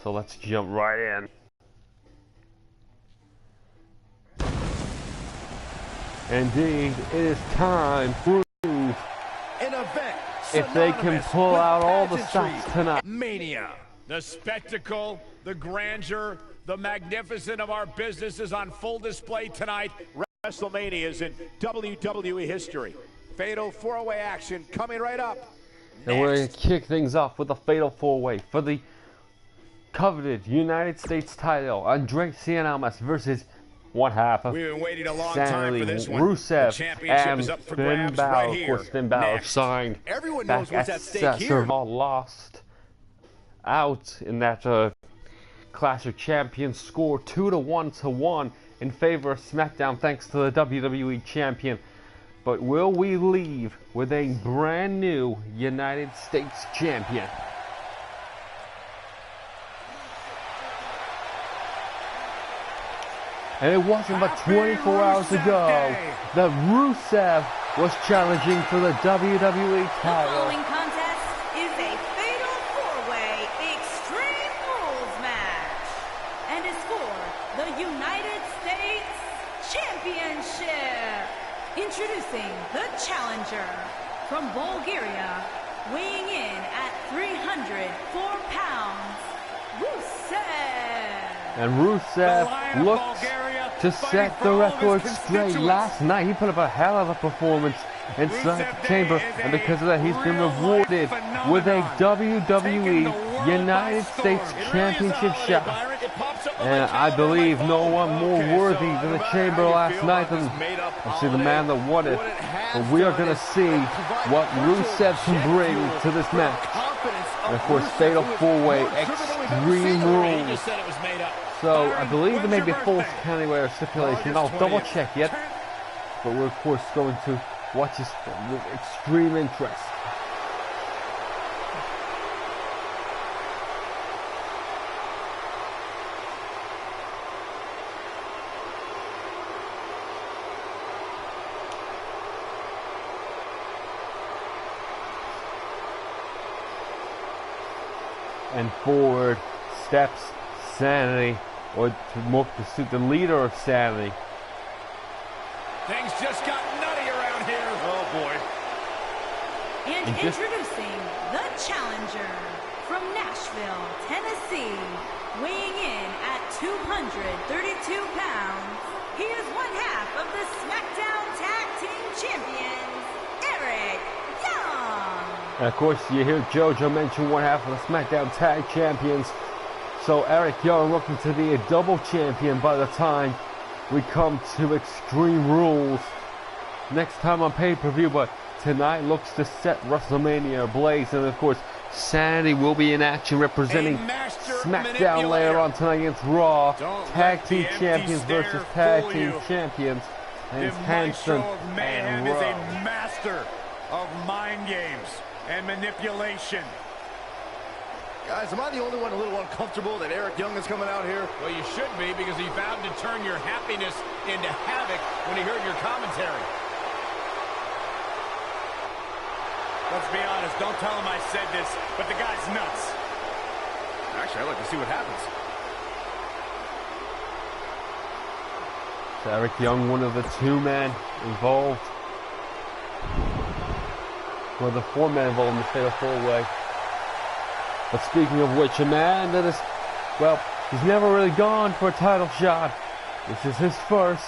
So let's jump right in. Indeed, it is time to prove if they can pull out all the stops tonight. Mania. The spectacle, the grandeur, the magnificence of our business is on full display tonight. Wrestlemania is in WWE history. Fatal four-way action coming right up. And we're going to kick things off with a fatal four-way for the coveted United States title. Andre Cien Almas versus one half of We've been waiting a long Sanity, time for this one. Rusev, The championship and is up for Finn grabs Balor. right Of here. course, Finn Balor Next. signed Everyone back knows what's at stake here. Survivor, lost out in that Clash of Champions score 2-1 in favor of SmackDown thanks to the WWE Champion. But will we leave with a brand new United States Champion? And it wasn't but 24 hours ago that Rusev was challenging for the WWE title. The following contest is a fatal four-way Extreme Rules match and is for the United States Championship. Introducing the challenger from Bulgaria, weighing in at 304 pounds, Rusev. And Rusev looked to set the record straight. Last night he put up a hell of a performance inside the chamber, and because of that he's been rewarded with a WWE United States Championship shot. And I believe no one more worthy than the chamber last night than obviously the man that won it. But we are going to see what Rusev can bring to this match. And of course, fatal four-way Extreme Rules. So I believe there may be a false county-way stipulation. I'll double check yet. But we're of course going to watch this with extreme interest. And forward steps Sanity, or to more pursuit, the leader of Sanity. Things just got nutty around here. Oh boy. And introducing the challenger from Nashville, Tennessee, weighing in at 232 pounds. He is one half of the SmackDown Tag Team Champions, Eric Young. And of course, you hear JoJo mention one half of the SmackDown Tag Champions. So Eric Young looking to be a double champion by the time we come to Extreme Rules next time on pay-per-view. But tonight looks to set WrestleMania ablaze. And of course, Sanity will be in action representing SmackDown later on tonight against Raw. Tag Team Champions versus Tag Team Champions. And Hanson and Rowe is a master of mind games and manipulation. Guys, am I the only one a little uncomfortable that Eric Young is coming out here? Well, you should be, because he vowed to turn your happiness into havoc when he heard your commentary. Let's be honest, don't tell him I said this, but the guy's nuts. Actually, I'd like to see what happens. So Eric Young, one of the two men involved. Well, the four men involved in the fatal four-way. But speaking of which, a man that is, well, he's never really gone for a title shot. This is his first.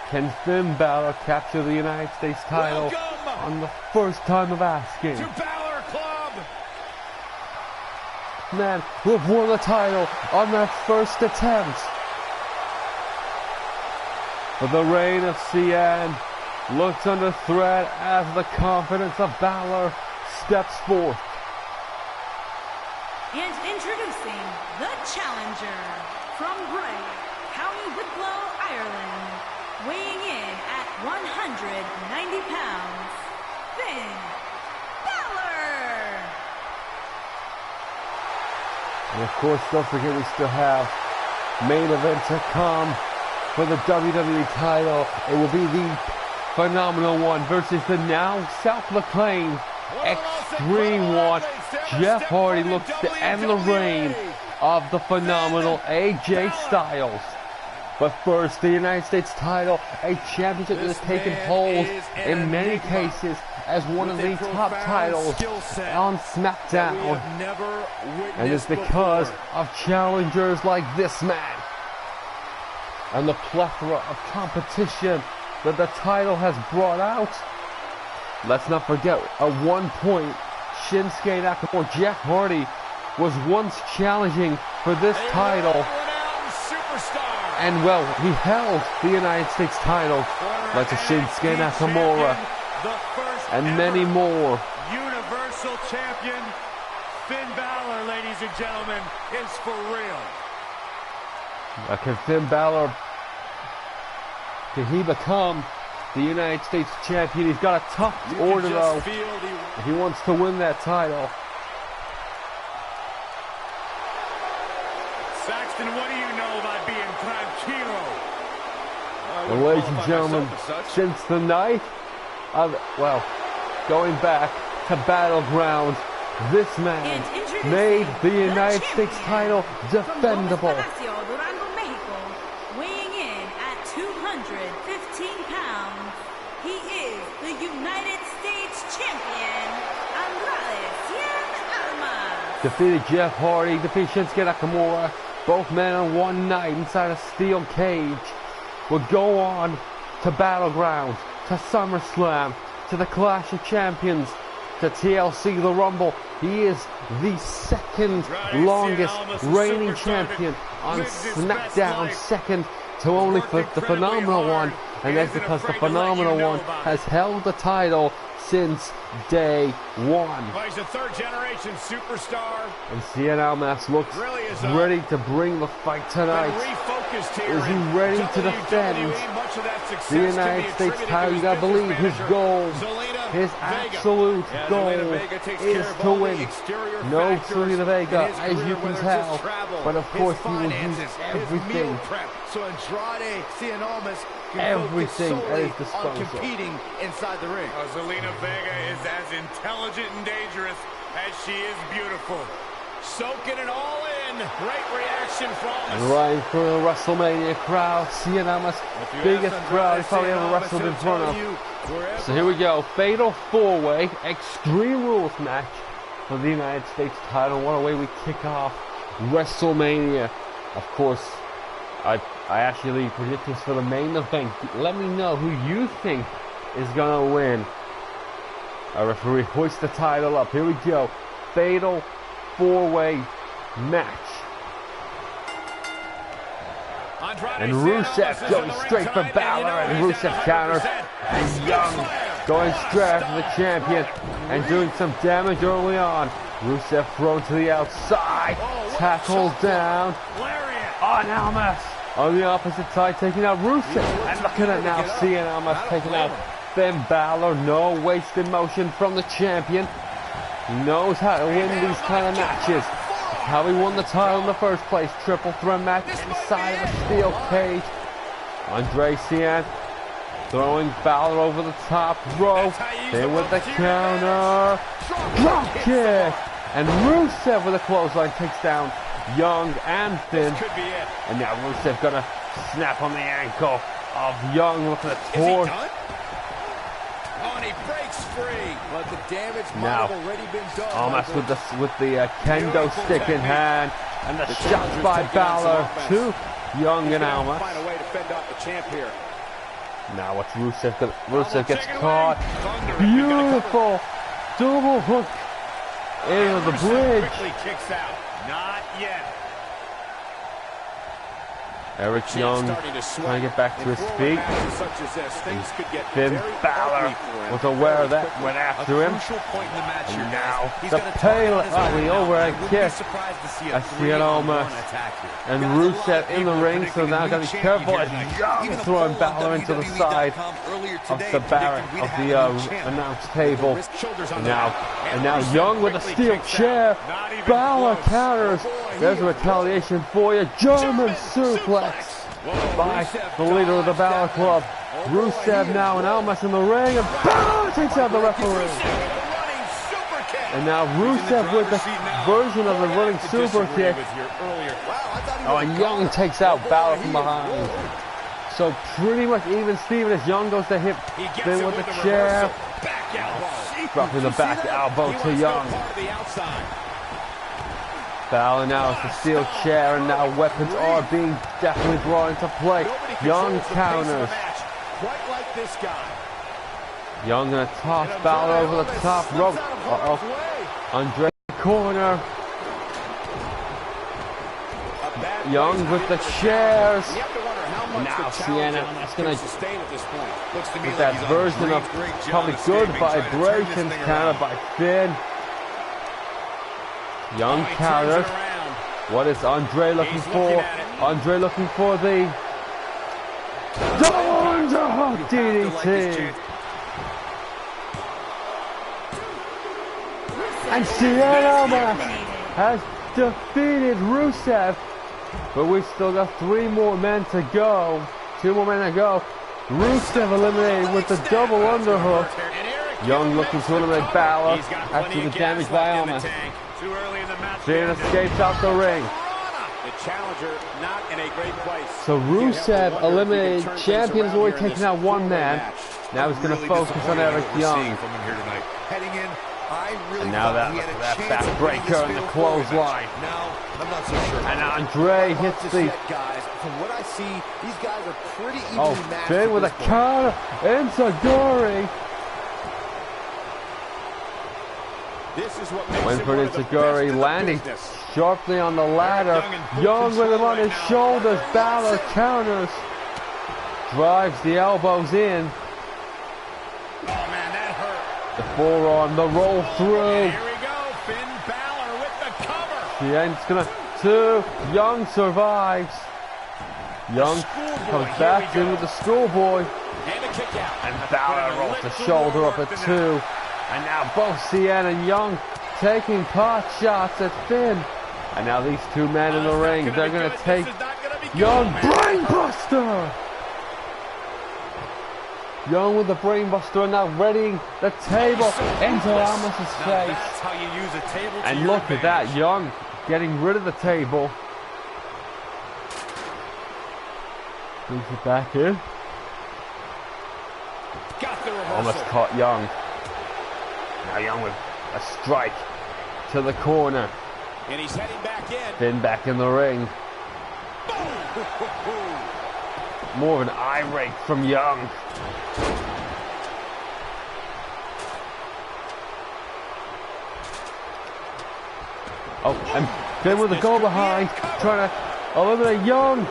Can Finn Balor capture the United States title on the first time of asking? To Balor Club! Man who have won the title on their first attempt. But the reign of Cien looks under threat as the confidence of Balor steps forth. And introducing the challenger from Bray, County Wicklow, Ireland, weighing in at 190 pounds, Finn Balor. And of course, don't forget we still have main event to come for the WWE title. It will be the Phenomenal One versus the now self-proclaimed Xtreme1. Jeff Hardy looks to end the reign of the phenomenal AJ Styles. But first, the United States title, a championship that has taken hold in many cases as one of the top titles on SmackDown. And it's because of challengers like this man and the plethora of competition that the title has brought out. Let's not forget, at one point, Shinsuke Nakamura, Jeff Hardy, was once challenging for this title. And well, he held the United States title, like Shinsuke Nakamura, and many more. Universal Champion Finn Balor, ladies and gentlemen, is for real. Can Finn Balor, can he become the United States champion? He's got a tough order though, if he wants to win that title. Saxton, what do you know about being tranquilo? And ladies and gentlemen, since the night of, well, going back to Battleground, this man made the United States title defendable. Weighing in at 215 pounds, he is the United States champion, Almas. Defeated Jeff Hardy, defeated Shinsuke Nakamura, both men on one night inside a steel cage, would go on to Battleground, to SummerSlam, to the Clash of Champions, to TLC, the Rumble. He is the second longest reigning champion on SmackDown, second to only for the Phenomenal One, and that's because the Phenomenal One has held the title since day one. He's a third-generation superstar. And Cien Almas looks ready to bring the fight tonight. Is he ready to defend the United States title? You gotta believe his goal, his absolute goal is to win. No Zelina Vega, as you can tell, but of course he will use everything. So Andrade Cien Almas everything at his disposal. Competing inside the ring. Zelina Vega is as intelligent and dangerous as she is beautiful. Soaking it all in. Great reaction from Almas. Right for the WrestleMania crowd. Cien Almas, biggest crowd he's probably ever wrestled in front of. So here we go. Fatal 4-way Extreme Rules match for the United States title. What a way we kick off WrestleMania. Of course, I actually predict this for the main event. Let me know who you think is gonna win. Our referee hoists the title up. Here we go. Fatal 4-way match. And Rusev going straight for Balor, and Rusev counters. And Young going straight after the champion and doing some damage early on. Rusev thrown to the outside. Tackled down. On Almas. On the opposite side, taking out Rusev. And look at it now, Cien Almas taking out Finn Balor. No wasted motion from the champion. He knows how to win these kind of matches. It's how he won the title in the first place. Triple threat match inside of a steel cage. Andre Cien throwing Balor over the top rope. Then with the counter. Drop kick. And Rusev with a clothesline takes down Young and Finn. And now Rusev gonna snap on the ankle of Young. Look at the torch. And he breaks free. But the damage now, might have already been done. Almost with the kendo stick in hand, and the shots by Balor to Young and Almas. Find a way to fend off the champ here. Now what's Rusev? Rusev gets caught. Beautiful double hook into the bridge. Quickly kicks out. Not yet. Eric Young trying to get back to his feet. Finn Balor was aware of that, went after him. And now the payload, the overhead kick. I see it almost. And Rusev in the ring, so now got to be careful as Young throwing Balor into the side of the barrack of the announce table. And now Young with a steel chair. Balor counters. There's a retaliation for you. German suplex by the leader of the Balor Club. Rusev now and Almas in the ring, and Balor takes out the referee. And now Rusev with the version of the running super kick. Oh, and Young takes out Balor from behind. So pretty much even Steven as Young goes to hip spin with the chair. Dropping the back elbow to Young. Balor now has the steel chair, and now weapons are being definitely brought into play. Young counters. Young gonna toss Balor over the top rope. Andre corner. Young with the chairs. Now Sienna is gonna with that version of probably good vibrations countered by Finn. Young counters. What is Andre looking for? Andre looking for the double underhook DDT. And Sienna has defeated Rusev, but we still got 3 more men to go. 2 more men to go. Rusev eliminated with the double underhook. Young looking to eliminate Balor after the damage by Almas. Finn escapes out the ring. So Rusev eliminated champions, already taking out 1 man. Now he's going to focus on Eric Young. And now that backbreaker and the clothesline. And Andre hits the. From what I see, these guys are pretty evenly matched. Finn with a counter into Gory. Went for it into Gory, landing sharply on the ladder. Young with him on his shoulders. Balor counters. Drives the elbows in. The forearm, the roll through. Here we go, Finn Balor with the cover. It's gonna 2. Young survives. Young comes back in with the schoolboy. And Balor rolls the shoulder up at 2. And now both Sienna and Young taking pot shots at Finn. And now these 2 men in the ring, they're gonna take Young brainbuster. Young with the brainbuster, and now readying the table into Almas' face. And look at that, Young getting rid of the table. Brings it back in. Almost caught Young. Now Young with a strike to the corner. And he's heading back in. Finn back in the ring. More of an eye rake from Young. Oh, and Finn with the go behind, trying to eliminate Young.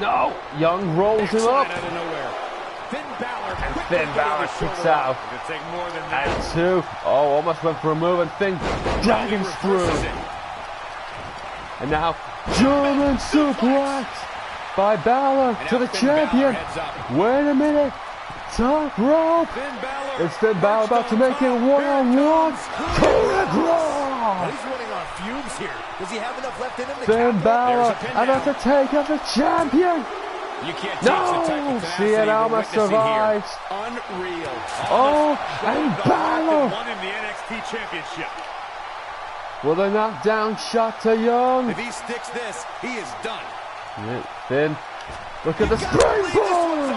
No, Young rolls him up. And Finn Balor kicks out. And 2. Oh, almost went for a move, and Finn dragons through. And now German suplex by Balor to the champion. Wait a minute. Top rope. It's Finn Balor about to make it 1-on-1. He's running on fumes here. Does he have enough left in him? Finn Balor about to take out the champion. No! Sienna Almas survives. Unreal. Oh, and Balor won him the NXT Championship. with a knockdown shot to Young. If he sticks this, he is done. Finn, look at the springboard!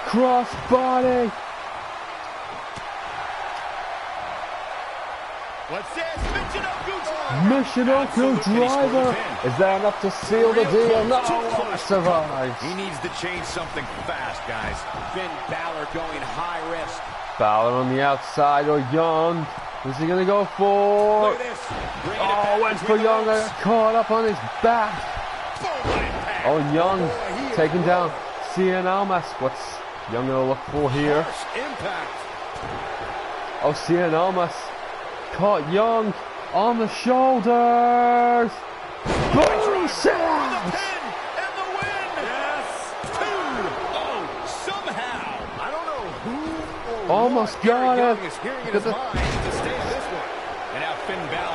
Cross body. What's this? Michinoku driver. Is that enough to seal the deal? No, survives. He needs to change something fast, guys. Finn Balor going high risk. Balor on the outside, or Young. Is he gonna go for? Oh, went for Young. I got caught up on his back. Oh, Young taking down Sienna Almas. What's Young gonna look for here? Oh, Sienna Almas caught Young on the shoulders. Boom! Slam! Almost got it.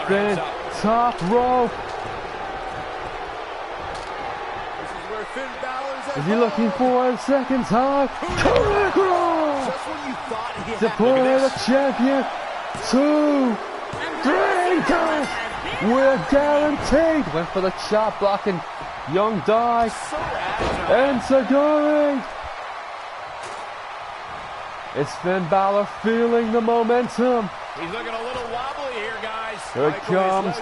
Finn, top rope. Is he looking for a second time? Correct roll! Deploy the champion. 2. dangerous. We're guaranteed. Went for the chop block and Young dive. And Sagari. It's Finn Balor feeling the momentum. He's looking a little wobbly here, guys. Here it comes.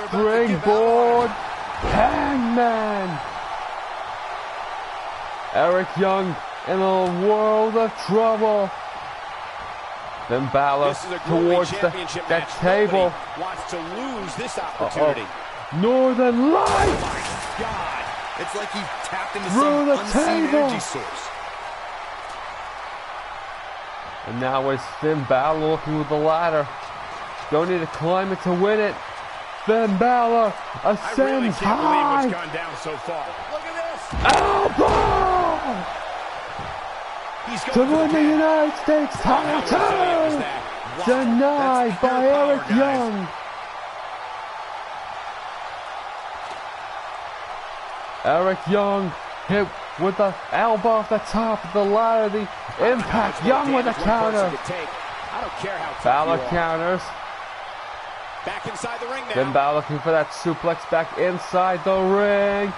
Springboard. Hangman. Eric Young in a world of trouble. Finn Balor towards that table. Wants to lose this opportunity. Northern Lights. Oh my God! It's like he tapped into Through some the unseen table. energy source. And now it's Finn Balor looking with the ladder. Don't need to climb it to win it. Finn Balor ascends I really can't high. believe what's gone down so far. Look at this! Elbow! He's To going win for the pin. United States How resilient was title! that? Wow, Denied that's by pure power, Eric guys. Young. Eric Young hit with the elbow off the top of the ladder. The impact. Young with a counter. I don't care how tough Balor you are. counters. Back inside the ring now. Finn Balor looking for that suplex back inside the ring.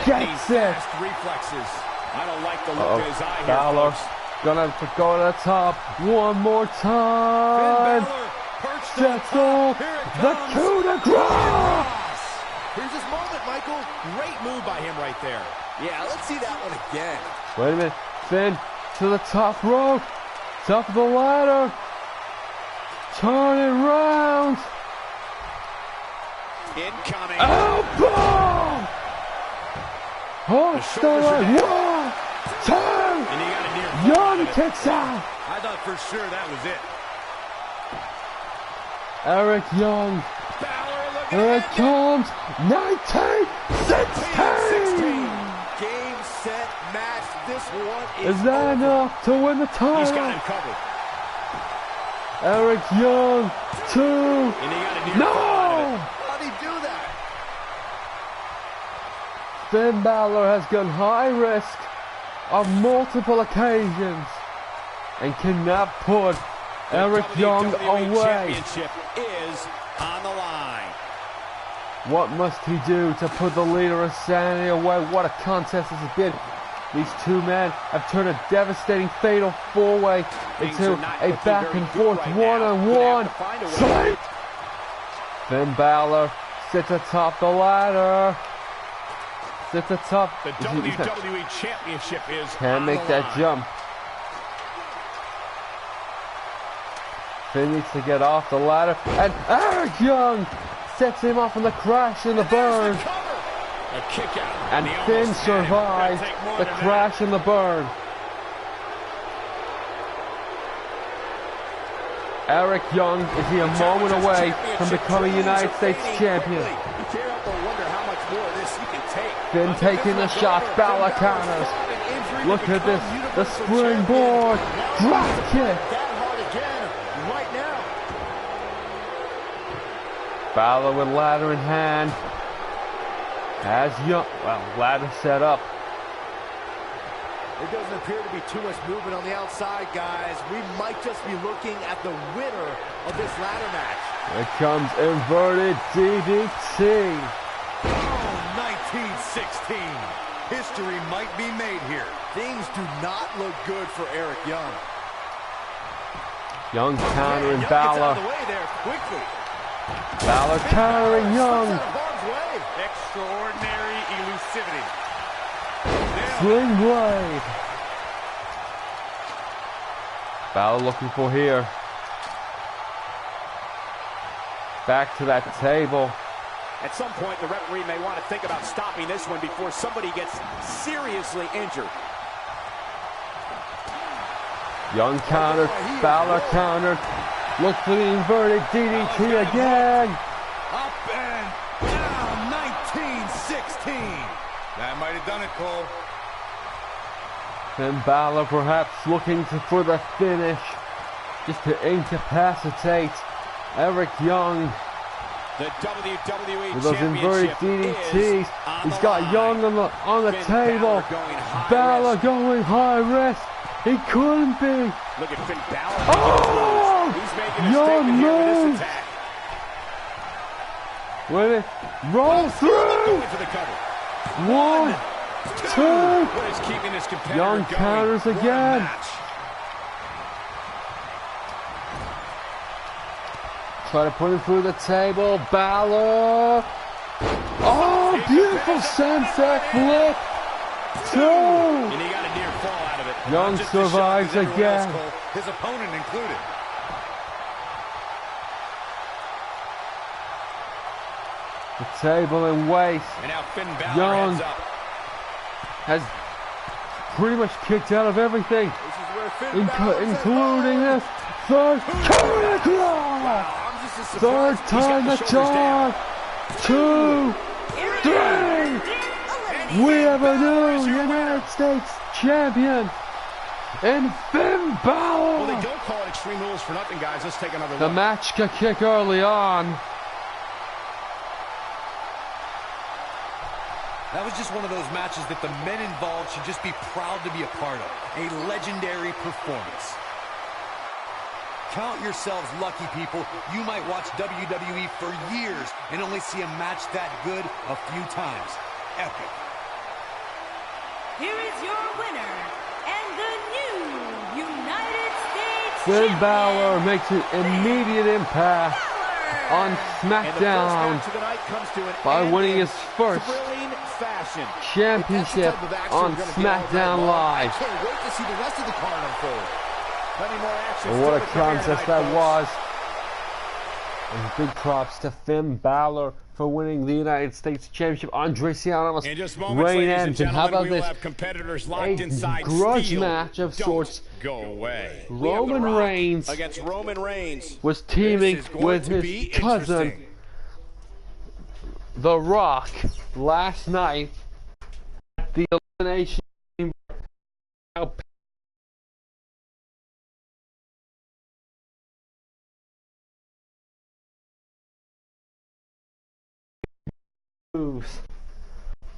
Gets it. Fast reflexes. I don't like the look in his eye here, Balor folks. gonna go to the top one more time. Sets off the coup de grace. Here's his moment, Michael. Great move by him right there. Yeah, let's see that one again. Wait a minute. Finn to the top rope. Top of the ladder. Turning round. Incoming. Elbow! Hooks the leg. 1, 2. And he got a near Young kicks out. I thought for sure that was it. Eric Young. Balor looking Here it at comes. 1916. Game, set, match. This one Is that enough to win the He's got title? him covered. Eric Young. 2. And he got a near fall out of it. No! How'd he do that? Finn Balor has gone high risk on multiple occasions and cannot put Eric Young WWE away. Championship is on the line. What must he do to put the leader of Sanity away? What a contest this has been. These two men have turned a devastating fatal four-way into a back-and-forth one-on-one. Fight! Finn Balor sits atop the ladder. Sits atop. The WWE Championship is Can't on make the that line. jump. Finn needs to get off the ladder. And Eric Young sets him off on the crash and the burn. A kick out. And he Finn almost had him. survived Gonna take more the than crash and the burn. Eric Young is he a moment away from becoming United States champion. You can't help but wonder how much more of this he can take. Finn taking the shots, Balor counters. Look at this, the springboard, drop kick. That hard again, right now. Balor with ladder in hand. Has Young, well, ladder set up. There doesn't appear to be too much movement on the outside, guys. We might just be looking at the winner of this ladder match. Here comes inverted DDT. Oh, 1916. History might be made here. Things do not look good for Eric Young. Young countering Young gets out Balor. of the way there quickly. Balor countering Young. Out of harm's way. Extraordinary elusivity. Sling blade. Balor looking for here. Back to that table. At some point, the referee may want to think about stopping this one before somebody gets seriously injured. Young countered. Balor countered. Look for the inverted DDT again. Up and down, 1916. That might have done it, Cole. Finn Balor perhaps looking for the finish. Just to incapacitate Eric Young. The WWE With those inverted Championship DDTs. is on He's the got line. Young on the Finn table. Balor going high Balor risk. going high risk. He couldn't be. Look at Finn Balor. Oh! He's making a Young statement here with moves. this attack. With it. Roll through. Going for the cover. 1, 2. What is keeping this competitor Young going? counters What a again. match. Try to put him through the table. Balor. Oh, beautiful sunset flip. 2. And he got a near fall out of it. Young Just as survives shocked as everyone else, again. Cole, his opponent included. The table in waste. And now Finn Balor Young heads up. has pretty much kicked out of everything, This is where Finn Balor including this third counter claw. I'm just as Third surprised. time the charm. 2, 3. We have a new United States champion in Finn Well, they Balor. don't call it Extreme Rules for nothing, guys. Let's take another The look. match could kick early on. That was just one of those matches that the men involved should just be proud to be a part of. A legendary performance. Count yourselves lucky, people. You might watch WWE for years and only see a match that good a few times. Epic. Here is your winner and the new United States Finn champion, Balor makes an immediate impact on And the first SmackDown match of the night comes to an by end winning in his first thrilling fashion. championship That's the type of action on we're gonna get all night SmackDown long. Live. I can't wait to see the rest of the card unfold. Plenty more action. And what a still to come here contest tonight, that folks. was. And big props to Finn Balor for winning the United States Championship. Andre Cianos In just moments, reign ladies and ends. And how gentlemen, about we will this? have competitors locked A inside grudge steel. match of Don't sorts. go away. Roman We have The Rock Reigns against Roman Reigns. was teaming This is going with to his be cousin, interesting. The Rock, last night at the Elimination Chamber.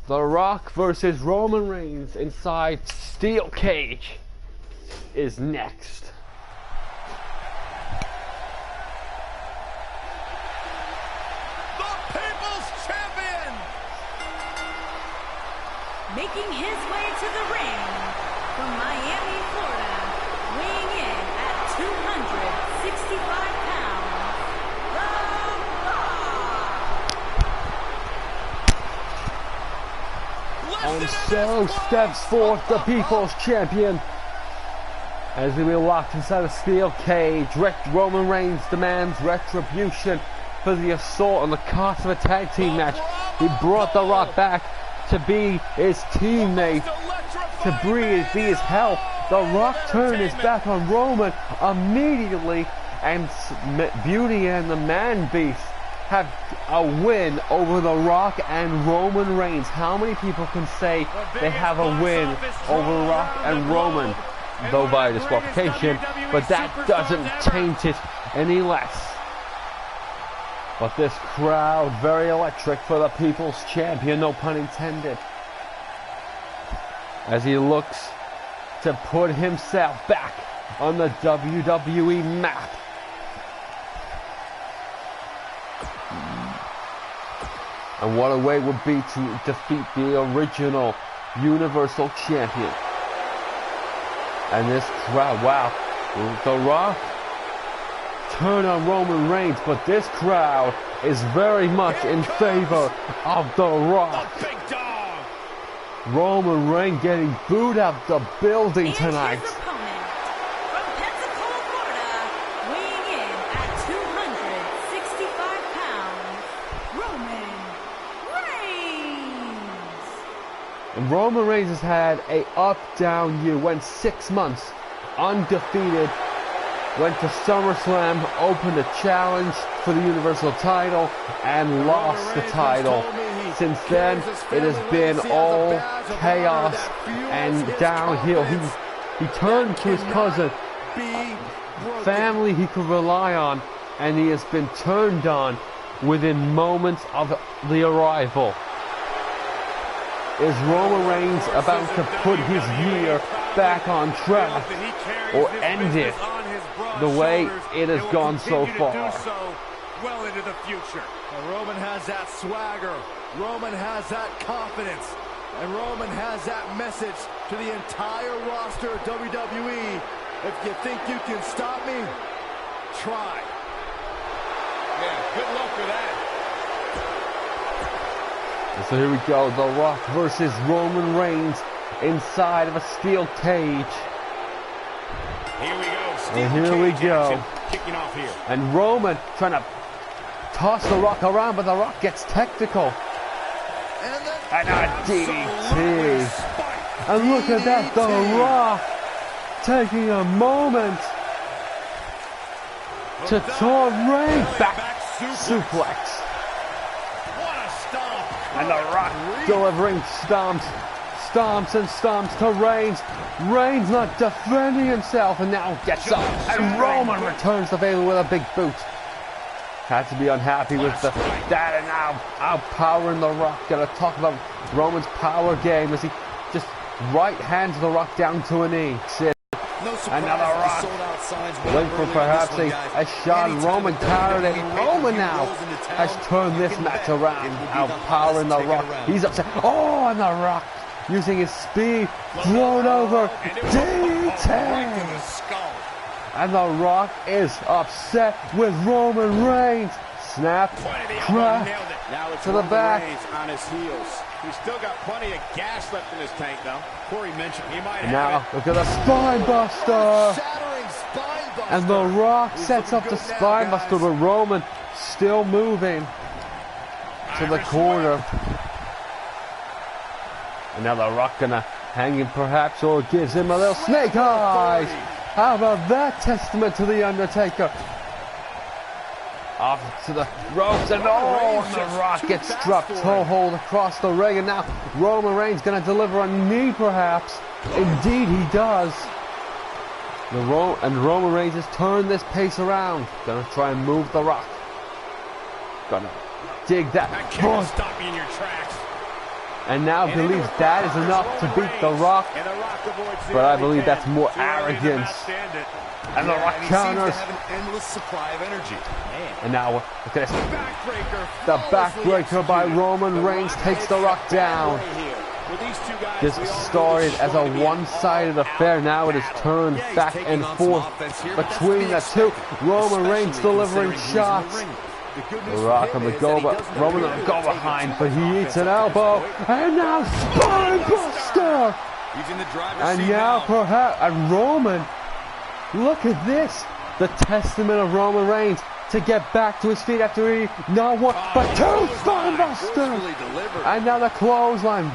The Rock versus Roman Reigns inside Steel Cage is next. The People's Champion! making his way to the ring from Miami, Florida, weighing in at 265 pounds, The Rock. And so steps forth the People's Champion. As he will be locked inside a steel cage, Roman Reigns demands retribution for the assault on the cost of a tag team match. He brought The Rock back to be his teammate, to be his help. The Rock turned his back on Roman immediately, and Beauty and the Man Beast have a win over The Rock and Roman Reigns. How many people can say they have a win over Rock and Roman? Though by disqualification, but that doesn't taint it any less. But this crowd, very electric for the People's Champion, no pun intended. As he looks to put himself back on the WWE map. And what a way it would be to defeat the original Universal Champion. And this crowd, wow, The Rock turned on Roman Reigns, but this crowd is very much in favor of The Rock. The big dog. Roman Reigns getting booed out the building And tonight. his opponent from Pensacola, Florida, weighing in at 265 pounds, Roman Reigns. And Roman Reigns has had a up-down year, went 6 months undefeated, went to SummerSlam, opened a challenge for the Universal title, and lost the title. Since then, it has been all chaos and downhill. He turned to his cousin, family he could rely on, and he has been turned on within moments of the arrival. Is Roman Reigns about to put his year back on track, or end it the way it has gone so far? well into the future. Roman has that swagger. Roman has that confidence. And Roman has that message to the entire roster of WWE. If you think you can stop me, try. Yeah, good luck with that. And so here we go, The Rock versus Roman Reigns inside of a steel cage. Here we go. And here we go. Kicking off here. And Roman trying to toss The Rock around, but The Rock gets technical. And a DDT. And look at that, The Rock taking a moment to turn Reigns back suplex. What a stomp. And The Rock delivering stomps to Reigns. Reigns not defending himself, and now gets up. And Roman returns the favor with a big boot. Had to be unhappy with that, and now outpowering The Rock. Gonna talk about Roman's power game as he just right hands The Rock down to a knee. Another Rock. Wait for perhaps a shot. Roman countered it. Roman now has turned this match around. Outpowering The Rock. He's upset. Oh, and The Rock using his speed. Thrown over. DDT. And The Rock is upset with Roman Reigns. Snap, crack, to the back. On his heels. He's still got plenty of gas left in his tank, though. Corey mentioned he might have now look at the spine buster. And The Rock sets up the spine buster, but Roman still moving to the corner. And now The Rock gonna hang him perhaps, or gives him a little snake eyes. How about that testament to The Undertaker? Off to the ropes, and oh, and The Rock gets dropped toe hold across the ring, and now Roman Reigns gonna deliver a knee perhaps. Indeed he does. And Roman Reigns has turned this pace around. Gonna try and move The Rock. Gonna dig that foot. Stop you in your tracks. And now believes that is enough to beat The Rock. But I believe that's more arrogance. And The Rock counters. And now look at this. The backbreaker by Roman Reigns takes The Rock down. This started as a one-sided affair. Now it has turned back and forth between the two. Roman Reigns delivering shots. The Rock on the go, but Roman on the go behind, but he eats an elbow. And now spine buster. And now perhaps, and Roman, look at this. The testament of Roman Reigns to get back to his feet after he not one but two spine busters. And now the clothesline.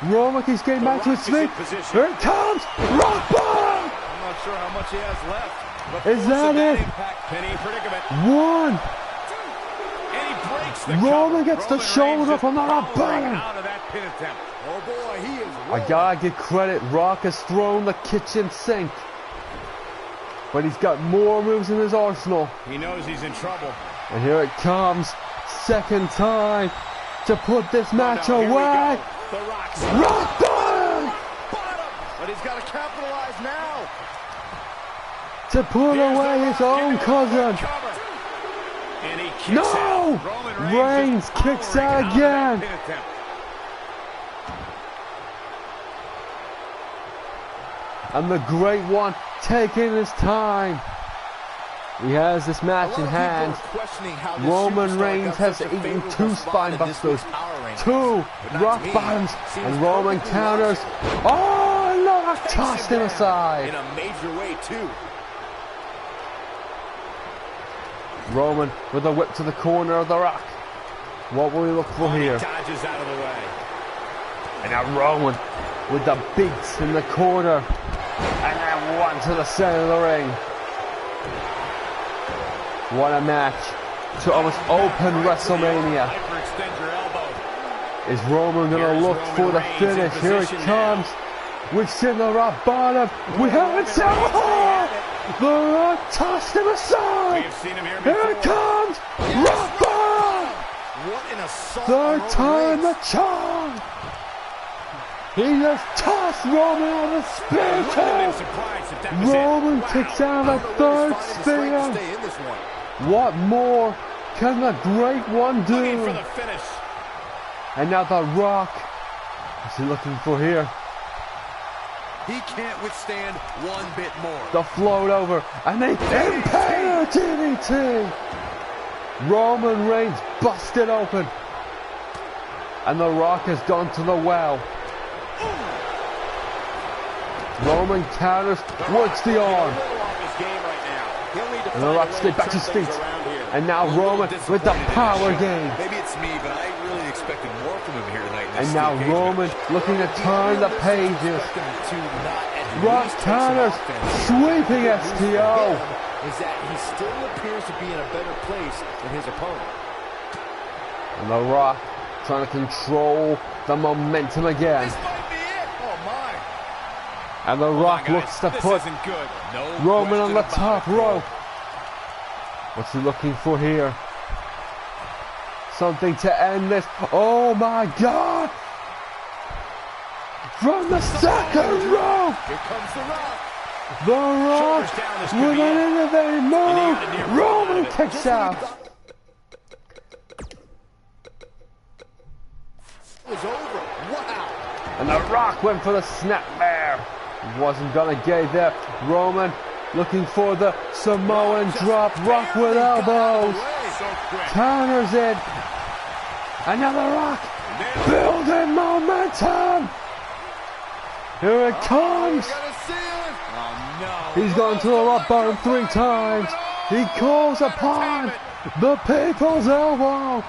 Roman keeps getting back to his feet. Here it comes. Rock bottom. I'm not sure how much he has left. Is that it? One. Roman gets the shoulder from the Rock bottom. Oh boy, he is. I gotta give credit. Rock has thrown the kitchen sink. But he's got more moves in his arsenal. He knows he's in trouble. And here it comes. Second time to put this match away. The Rock's Rock bottom! But he's got to capitalize now. To put away his own cousin. And he kicks No! out. Reigns kicks out again. And the Great One taking his time. He has this match in hand. Roman Reigns has eaten two spine busters, two rock bottoms, and Roman counters. Oh, and The Rock tossed him aside. In a major way, too. Roman with a whip to the corner of The Rock. What will we look for here? Dodges out of the way. And now Roman with the beats in the corner. And then one to the center of the ring. What a match to almost open WrestleMania. Is Roman going to look for the finish? Here it comes. We've seen the Rock bottom. We haven't seen The Rock tossed him aside. Here it comes. Rock bottom. Third time the charm. He just tossed Roman out of the spear. Roman takes out a third spear. What more can the Great One Looking do? for the finish. And now The Rock. What's he looking for here? He can't withstand one bit more. The float over, and they impale DDT. Roman Reigns busted open, and The Rock has gone to the well. Roman counters, works the arm, and The Rock straight back to his feet. And now Roman with the power game. Maybe it's me, but I really expected more from him here tonight. And now Roman looking to turn the pages. Rock counters, sweeping STO. Is that he still appears to be in a better place than his opponent. And The Rock trying to control the momentum again. This might be it. Oh my. And The Rock looks to put Roman on the top rope. What's he looking for here? Something to end this. Oh my God! From the second rope! Here comes The Rock. The Rock with an innovative move. Roman kicks out. It was over. Wow. And The Rock went for the snapmare. Wasn't gonna get there. Roman looking for the Samoan drop. Rock with elbows. Counters it. And now The Rock building momentum. Here it comes. He's gone to the rock bottom 3 times. He calls upon the people's elbow.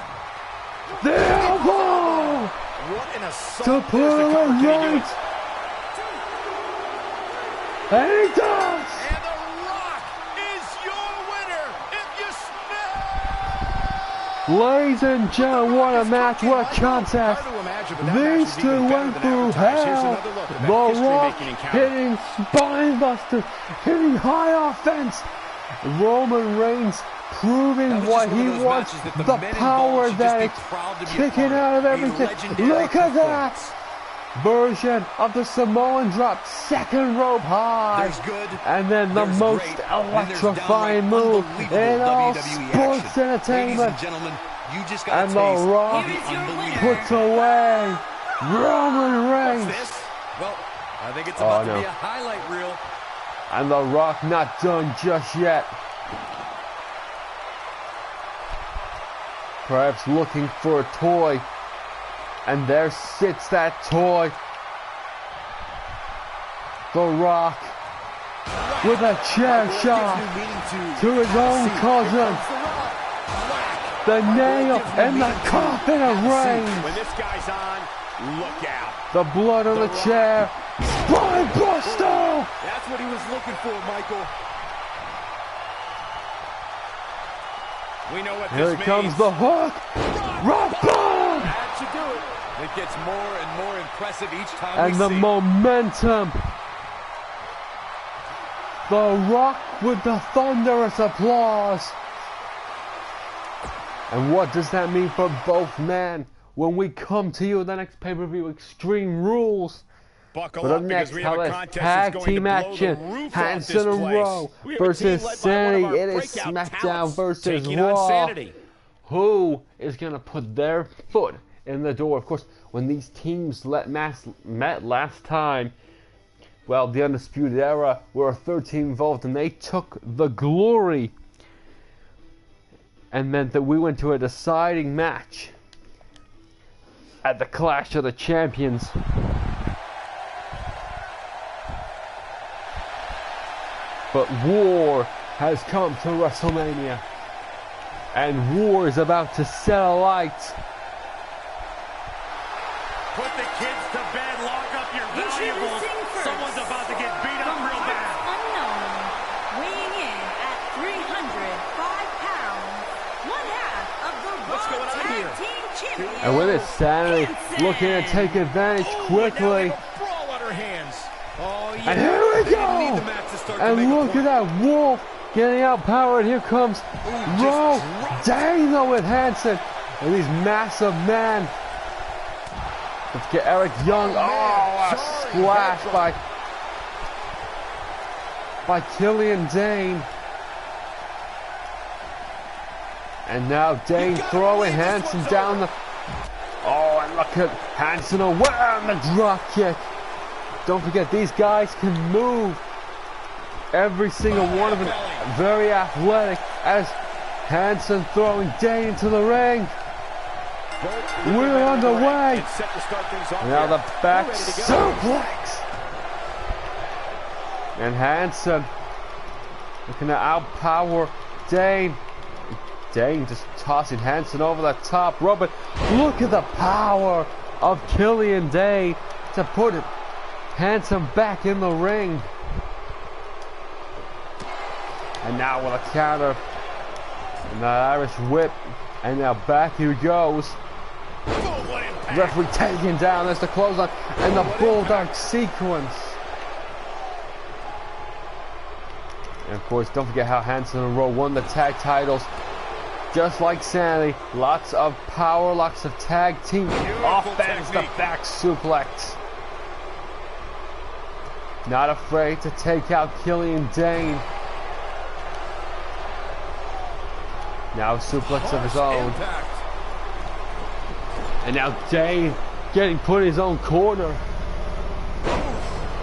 The elbow to put him right. And he does. And The Rock is your winner. If you smell. Ladies and gentlemen, what a match, what a contest. These two went through hell. The Rock hitting spine-busters, hitting high offense. Roman Reigns proving what he wants, the power that it's kicking out of everything. Look at that version of the Samoan drop, second rope high. And then the most electrifying move in all sports entertainment. And The Rock puts away Roman Reigns. Well, I think it's about to be a highlight reel. And The Rock not done just yet. Perhaps looking for a toy. And there sits that toy. The Rock with a chair shot to his own cousin. The nail and the coffin of Reigns. When this guy's on, look out. The blood on the chair. Spine buster. That's what he was looking for, Michael. We know what Here this comes means. the hook. Rock bottom. That should do it. It gets more and more impressive each time And the momentum. The Rock with the thunderous applause. And what does that mean for both men when we come to you with the next pay-per-view, Extreme Rules? Buckle But up up next, because we have how a this contest tag that's going team to blow action. the roof off Hanson this and place. Rowe We have a versus team led by one Sanity. of our It is breakout SmackDown talents versus taking on Raw. Sanity. Who is going to put their foot in the door? Of course, when these teams met last time, well, the Undisputed Era were a third team involved, and they took the glory and meant that we went to a deciding match at the Clash of the Champions. But war has come to WrestleMania, and war is about to set alight. Put the kids to bed, lock up your valuables. Someone's about to get beat up real bad. Unknown, weighing in at 305 pounds, one half of the Raw Tag Team Champions. And with his Sanity looking to take advantage quickly. Brawl on her hands. Oh, yeah. And here we go! And look at that Wolf getting outpowered. Here comes Rowe. Dang though with Hanson. And these massive men. Let's get Eric Young. Oh, a splash by Killian Dane. And now Dane throwing Hanson down the... Oh, and look at Hanson away on the drop kick. Don't forget, these guys can move. Every single one of them very athletic, as Hanson throwing Dane into the ring. We're on the way. Now the back suplex. And Hanson looking to outpower Dane. Dane just tossing Hanson over the top rope. But look at the power of Killian Dane to put Hanson back in the ring. And now with a counter. And that Irish whip. And now back he goes. Referee taken down. There's the clothesline. And the Bulldog sequence. And of course, don't forget how Hanson and Rowe won the tag titles. Just like Sanity, lots of power, lots of tag team offense, the back suplex. Not afraid to take out Killian Dane. Now suplex of his own. And now Dane getting put in his own corner.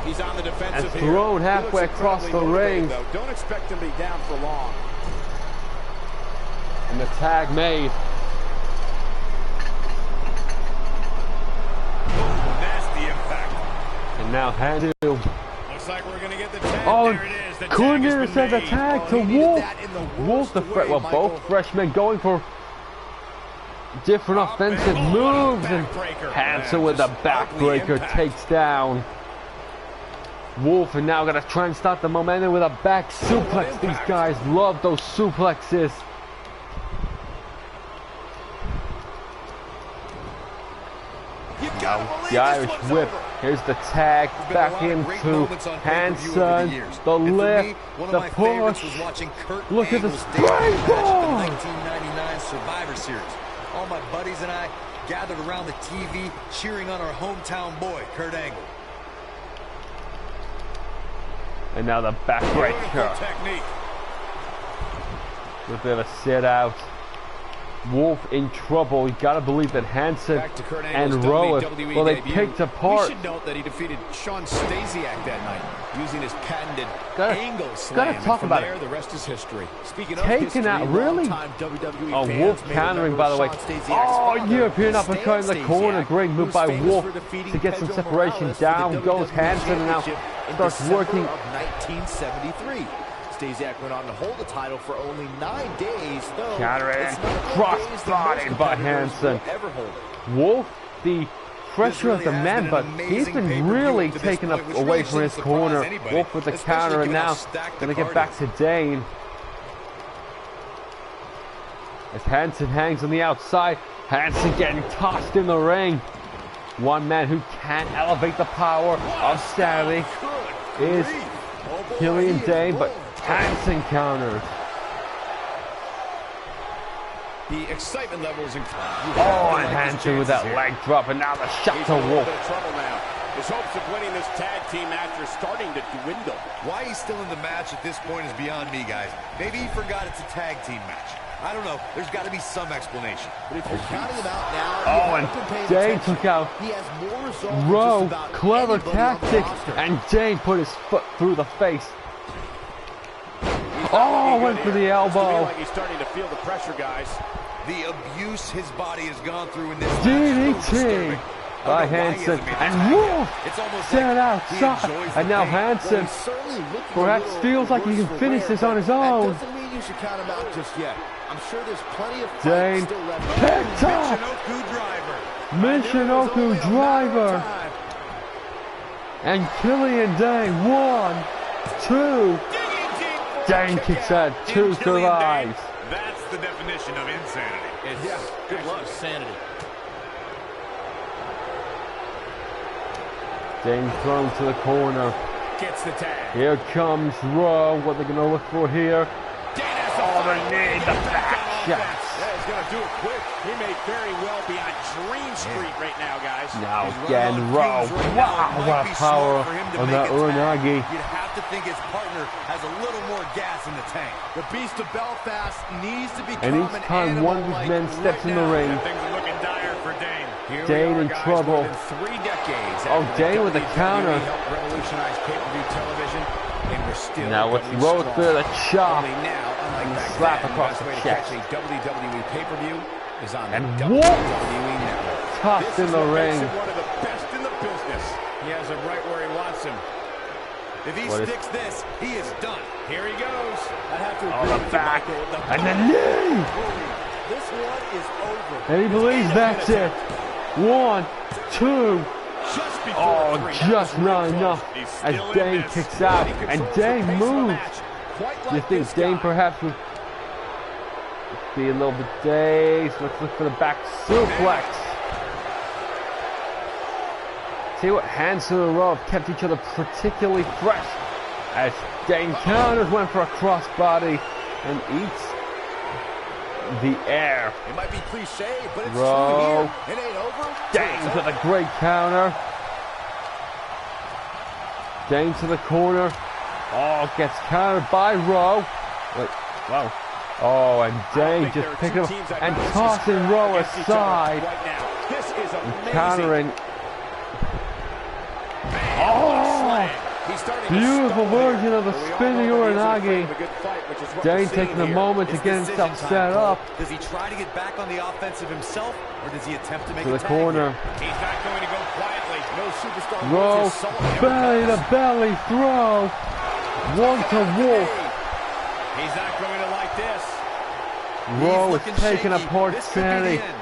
He's on the defensive and thrown halfway across the ring. Don't expect him to be down for long. And the tag made. Nasty impact. And now handed. Looks like we're gonna get the tag. Oh, there it is. The couldn't tag have said the tag to Wolf. Wolf, well, both freshmen going for different offensive moves. And Hanson with the backbreaker takes down Wolf, and now gonna try and start the momentum with a back suplex. These guys love those suplexes. Now the Irish whip. Here's the tag back into Hanson. The lift, the push. Look at the springboard. 1999 Survivor Series. All my buddies and I gathered around the TV cheering on our hometown boy, Kurt Angle. And now the backbreaker. A bit of a sit out. Wolf in trouble. You gotta believe that Hanson and Rowe, well, they picked apart. We should note that he defeated Sean Stasiak that night using his patented angle slam. Gotta talk about it. The rest is history. Speaking of taken out, really? Oh, Wolf countering, by the way. Oh, European uppercut in the corner. Great move by Wolf to get some separation. Down goes Hanson, and now starts working. 1973. Stasiak went on to hold the title for only 9 days, though. Countering, cross-bodied by Hanson. Wolf, the pressure of the man, but he's been really taken away from his corner. Wolf with the counter, and now going to get back to Dane. As Hanson hangs on the outside, Hanson getting tossed in the ring. One man who can elevate the power of Sanity is Killian Dane, but Hanson counters. The excitement levels incredible. Oh, and Hanson with that leg drop, and now the shot to Wolf. His hopes of winning this tag team match are starting to dwindle. Why he's still in the match at this point is beyond me, guys. Maybe he forgot it's a tag team match. I don't know. There's got to be some explanation. But if you're counting him out now, oh, and Dane took out Rowe. Clever tactics, and Dane put his foot through the face. Oh, went for the elbow. Like he's starting to feel the pressure, guys. The abuse his body has gone through in this DDT by Hanson, and Wolf set outside, and now Hanson perhaps feels like he can finish this on his own. That doesn't mean you should count him out just yet. I'm sure there's plenty of Dane still left. picked up Michinoku driver, and Killian Dane 1, 2. Dane kicks out, 2 survives. That's the definition of insanity. It's good luck, sanity. Dane thrown to the corner. Gets the tag. Here comes Rowe. What they're going to look for here? Oh, the knee, the back shots. Yeah, he's going to do it quick. He may very well be on Dream Street right now, guys. Now again, Rowe. Wow, what a power on that Uranagi. You'd have to think his partner has a little more gas in the tank. The Beast of Belfast needs to become And each time one of these men steps in the ring, Things are looking dire for Dane. Here Dane we are, in guys, trouble. more than 3 decades Oh, after Dane with the WWE counter. helped revolutionize pay-per-view television, and we're still Now let's going roll strong. through the chop. Only now, unlike And back slap then, across the best the way to chest. catch a WWE pay-per-view is on the And WWE what? Network. Tossed in This is the what makes ring. him one of the best in the business. He has him right where he wants him. If he What is- sticks this, he is done. Here he goes. I'd have to On agree the with you, back. Michael. And the knee. This one is over. And he believes that's it. 1, 2. Just before Oh, 3. just not enough He's as still in Dane this. kicks out. He And controls the Dane pace of the moves. match, quite You like think this Dane guy. perhaps would be a little bit dazed? Let's look for the back suplex. See what hands in a row have kept each other particularly fresh as Dane counters, went for a crossbody and eats the air. It might be cliche, but it's Row. true here. It ain't over. Dane with a great counter. Dane to the corner. Oh, gets countered by Rowe. Wait, wow. Oh, and Dane just picking up and tossing Rowe aside. Right now. This is amazing. Countering. Oh! He's starting to Beautiful stumble here, version of the but we all spinning know that he's Uranagi. afraid of a good fight, which is what Dane we're seeing taking a here. moment to It's get decision himself time, set Cole. up Does he try to get back on the offensive himself, or does he attempt to make to a the tag corner. He's not going to go quietly. No superstar. Rowe, moves his soul. belly to belly throw. One to Wolf. He's not going to like this. Rowe is looking taking shaky. apart This could be the Sanity. end.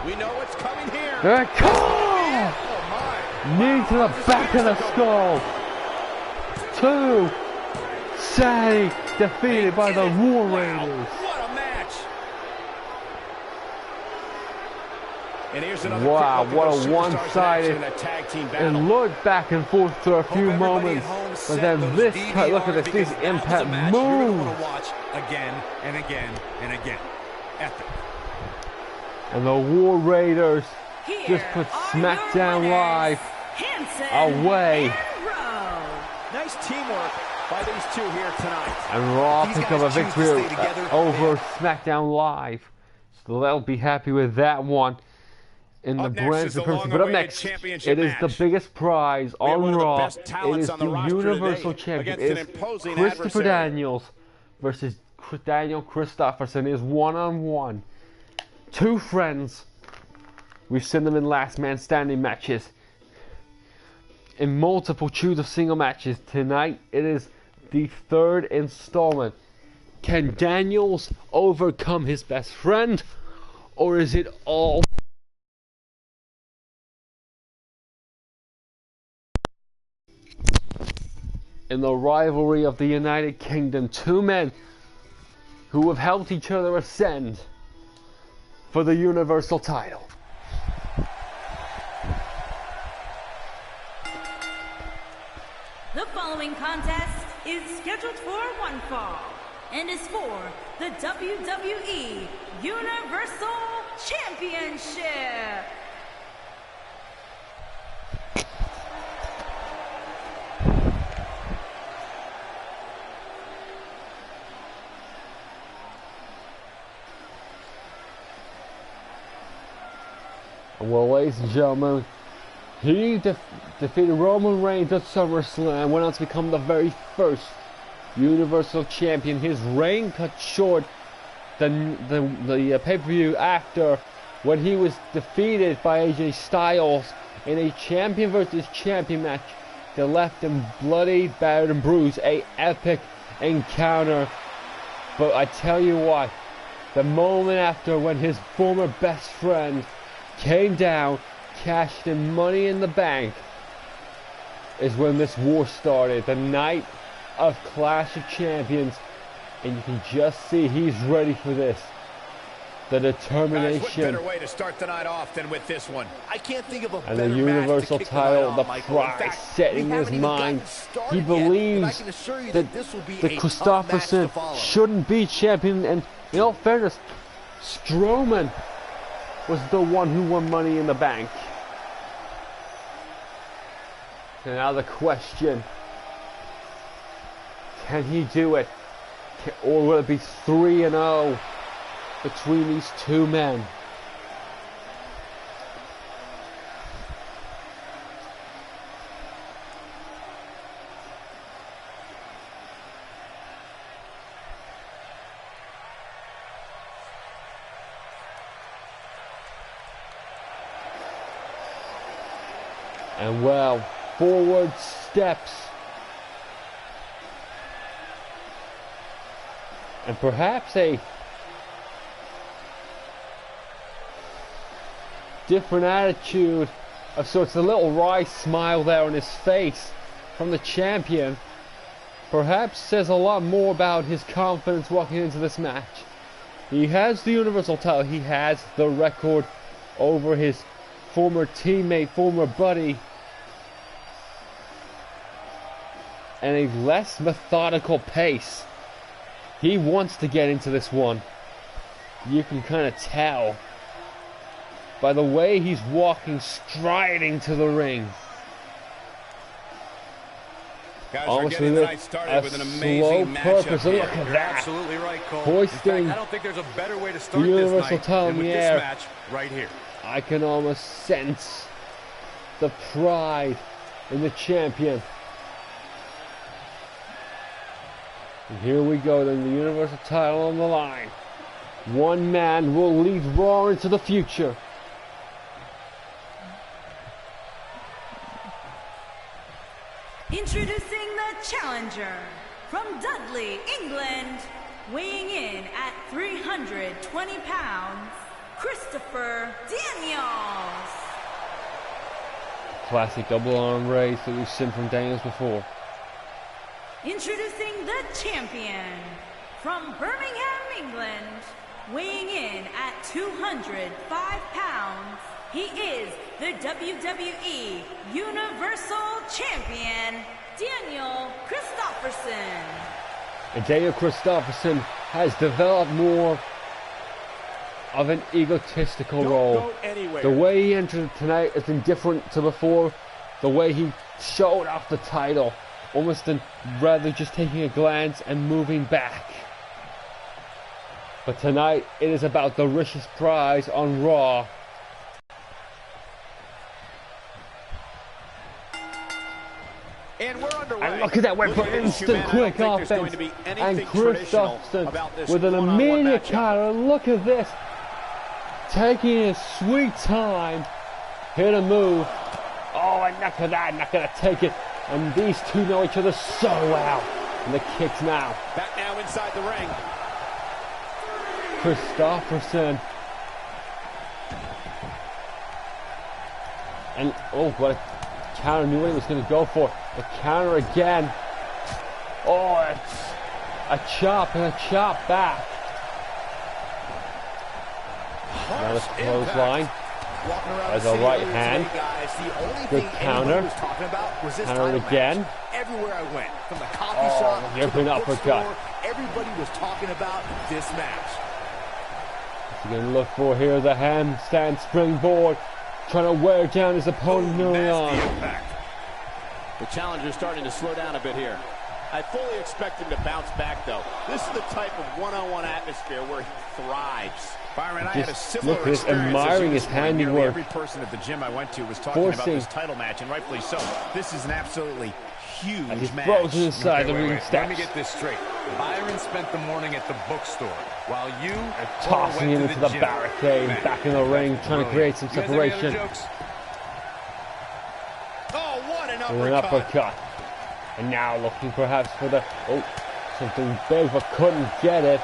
We know what's coming here. There it comes! Oh, my. Knee to the back of the skull. 2. Sanity defeated by the War Raiders. What a match. And here's another Wow, quick look at what those a superstars in one-sided- action in a tag team It battle. looked back and forth for a few Hope everybody moments, at home but set then those this DVRs cut, look at this, because these that was a Impact match you're gonna moves. want to watch again and again and again. Epic. And the War Raiders Here just put are SmackDown your winners, Live Hanson away. and Rowe. Nice teamwork by these two here tonight. And Raw These picked guys up a choose to victory stay together. over SmackDown Live. So they'll be happy with that one in the Up next brands is the of But up long-awaited next, championship it is the match. biggest prize We have on one of the Raw. best It talents is on the the roster Universal today Champion. against It an is imposing Christopher adversary. Daniels versus Daniel Christopherson. It is one-on-one. Two friends. We've seen them in last man standing matches. In multiple choose of single matches. Tonight it is the third installment. Can Daniels overcome his best friend? Or is it all in the rivalry of the United Kingdom? Two men who have helped each other ascend for the Universal title. The following contest is scheduled for one fall and is for the WWE Universal Championship. Well, ladies and gentlemen, he defeated Roman Reigns at SummerSlam, went on to become the very first Universal Champion. His reign cut short the pay-per-view after when he was defeated by AJ Styles in a champion versus champion match that left him bloody, battered, and bruised. A epic encounter. But I tell you what, the moment after when his former best friend came down, cashed in Money in the Bank, is when this war started. The night of Clash of Champions, and you can just see he's ready for this. The Guys, what determination better way to start the night off than with this one? I can't think of a and the better Universal match to kick the night title, off, the Michael. In prize fact, set we in his haven't even mind. gotten started He yet, but I believes can assure you that this will be that a tough match to Christopherson follow. shouldn't be champion, and in all fairness, Strowman was the one who won Money in the Bank. And now the question Can he do it? Or will it be 3-0 between these two men? And well, forward steps. And perhaps a different attitude of sorts, a little wry smile there on his face from the champion. Perhaps says a lot more about his confidence walking into this match. He has the Universal title. He has the record over his former teammate, former buddy. And a less methodical pace. He wants to get into this one. You can kind of tell by the way he's walking, striding to the ring. Guys, Almost we're with getting started with an amazing slow matchup purpose. here. Look at You're that. absolutely right, Cole. Hoisting in fact, I don't think there's a better way to start the this Universal night title than in with the this air. match right here. I can almost sense the pride in the champion. And here we go then, the Universal title on the line. One man will lead Raw into the future. Introducing the challenger from Dudley, England, weighing in at 320 pounds, Christopher Daniels. Classic double arm raise that we've seen from Daniels before. Introducing the champion from Birmingham, England, weighing in at 205 pounds, he is the WWE Universal Champion, Daniel Christopherson. And Daniel Christopherson has developed more of an egotistical role. The way he entered tonight is indifferent to before. The way he showed off the title, almost rather just taking a glance and moving back. But tonight it is about the richest prize on Raw. And we're underway. And look at that, went for instant quick offense. And Christopherson with an immediate counter. Look at this. Taking his sweet time. Hit a move. Oh, and look at that, not gonna take it. And these two know each other so well. And the kicks now. Back now inside the ring. Christopherson. And oh, what a counter. Knew what he was going to go for. The counter again. Oh, it's a chop and a chop back. Now the clothesline. As a right hand. Good counter. Counter again. Everywhere I went, from the coffee shop to the uppercut. bookstore, everybody was talking about this match. He's going to look for here the handstand springboard. Trying to wear down his opponent early on. The challenger's starting to slow down a bit here. I fully expect him to bounce back, though. This is the type of one-on-one atmosphere where he thrives. Byron, I had a similar experience. Admiring his handiwork. Every person at the gym I went to was talking about this title match, and rightfully so. This is an absolutely huge match. Frozen inside the ring steps. Let me get this straight. Byron spent the morning at the bookstore, while you tossing him into the barricade, back in the ring, trying to create some separation. Oh, what an An uppercut. And now looking perhaps for the something big, but couldn't get it.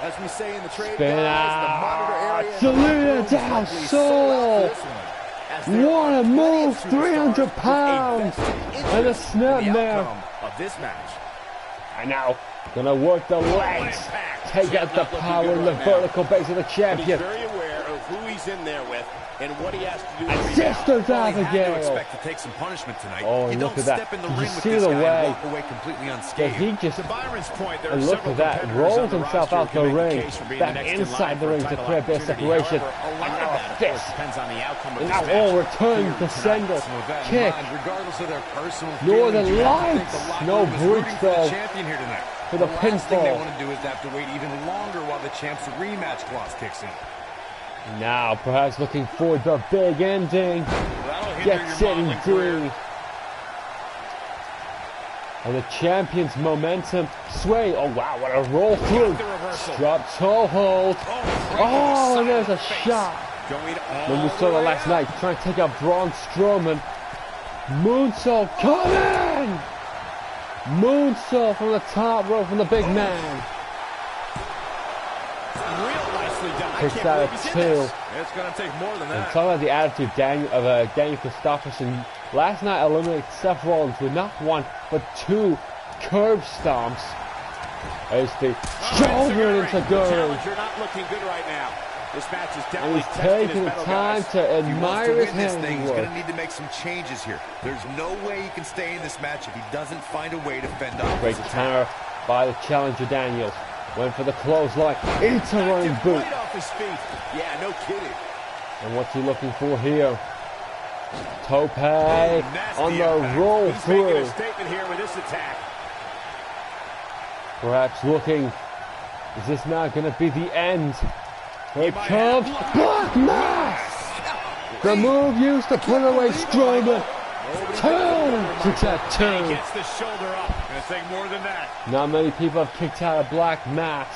As we say in the trade, Spin guys, out. Selena Del Sol. What a move, 300 pounds. And a snap there. Of this match. And now gonna work the legs. Take out the power and the vertical base of the champion. Very aware of who he's in there with and what he has to do. And Sister Abigail. Expect to take some punishment tonight. Oh, you look don't at step that. in the Did you ring with see this the guy way and walk away completely that unscathed. he just, To Byron's point, there and are look several at that, competitors rolls on the himself roster out who the can make ring, case for being back the next in inside line the for a ring to title create a bit of opportunity. separation. However, a lot And of now a that, of course, fist. depends on the outcome of And this now match. all return to sender, With that in kick, mind, regardless of their personal Northern feelings, you have to think Lights, the locker no room is bridge rooting for the though, champion here tonight. for the last thing they pinfall. want to do is have to wait even longer while the champ's rematch clause kicks in. Now perhaps looking for the big ending. Gets it indeed. And the champion's momentum sway. Oh wow, what a roll through. Drop toe hold. Oh, and there's a shot. When we saw that last night, trying to take out Braun Strowman. Moonsault coming! Moonsault from the top rope from the big man. Takes out a 2. It's going to take more than And that. talking about the attitude of Daniel Christopherson, last night eliminated Seth Rollins with not 1 but 2 curb stomps. As the shoulder into Gurley. You're not looking good right now. This match is And definitely he's testing taking his the mettle, time guys. to If he wants admire to his win this thing, he's going to handiwork. need to make some changes here. There's no way he can stay in this match if he doesn't find a way to fend off Great his attack. counter by the challenger Daniels. Went for the clothesline. It's a running boot. Right off his feet. Yeah, no kidding. And what's he looking for here? Tope on the impact. roll He's making through. a statement here with this attack. Perhaps looking, is this now going to be the end? Here it might comes. have Black Mass! The move used to put away Strowman. 2! Kicks out He 2. gets the shoulder up. Gonna take more than that. Not many people have kicked out a Black Mass.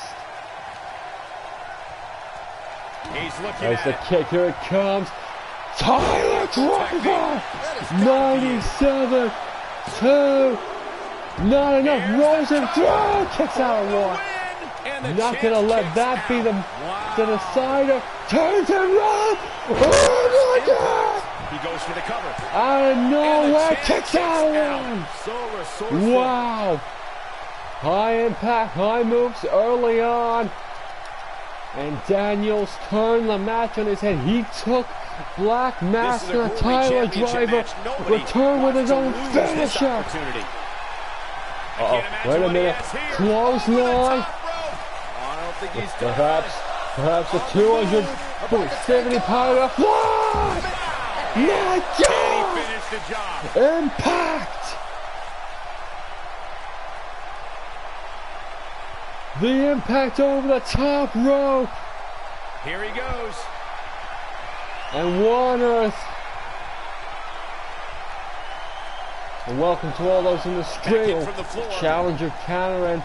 He's looking There's at the it. kick. Here it comes. Tyler Driver! 97! 2! Not enough. Rolls him through. Kicks out a 1. Not gonna let that be the decider. Turns and runs. Oh my God! He goes for the cover. Out of nowhere, kicks out one. So resourceful. Wow! High impact, high moves early on, and Daniels turned the match on his head. He took Black Mass and a Tyler Driver, returned with his own finisher. Wait a minute, clothesline. Perhaps a 270 pounder. What? My God! Impact! The impact over the top rope. Here he goes. And One Earth. And welcome to all those in the street. Challenger countering.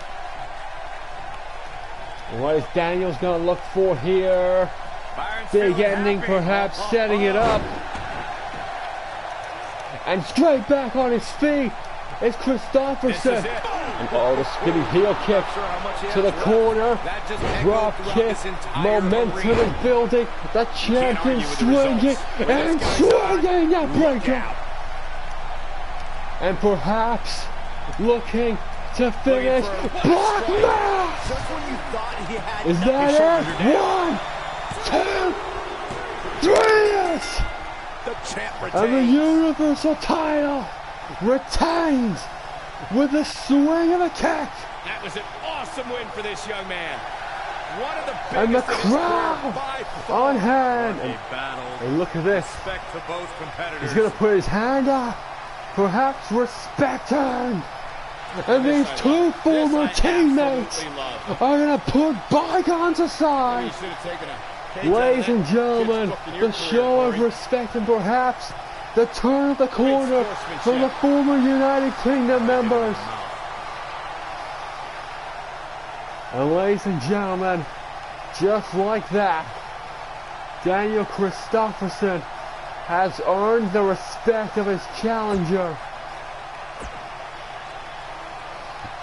And what is Daniels going to look for here? Big ending perhaps, setting it up. And straight back on his feet is Christopherson. And the spinning heel kick to the corner. Drop kick. Momentum is building. The champion swinging and swinging that breaker. And perhaps looking to finish Black Mass. Is that it? 1, 2, 3. The champ retains. And the Universal title retains with a swing of a kick. That was an awesome win for this young man. One of the biggest And the in his career crowd by far. on hand. And look at this. Respect to both competitors. He's going to put his hand up. Perhaps respect earned. And these two former teammates are going to put bygones aside. Ladies and gentlemen, the show of respect and perhaps the turn of the corner from the former United Kingdom members. And ladies and gentlemen, just like that, Daniel Christopherson has earned the respect of his challenger.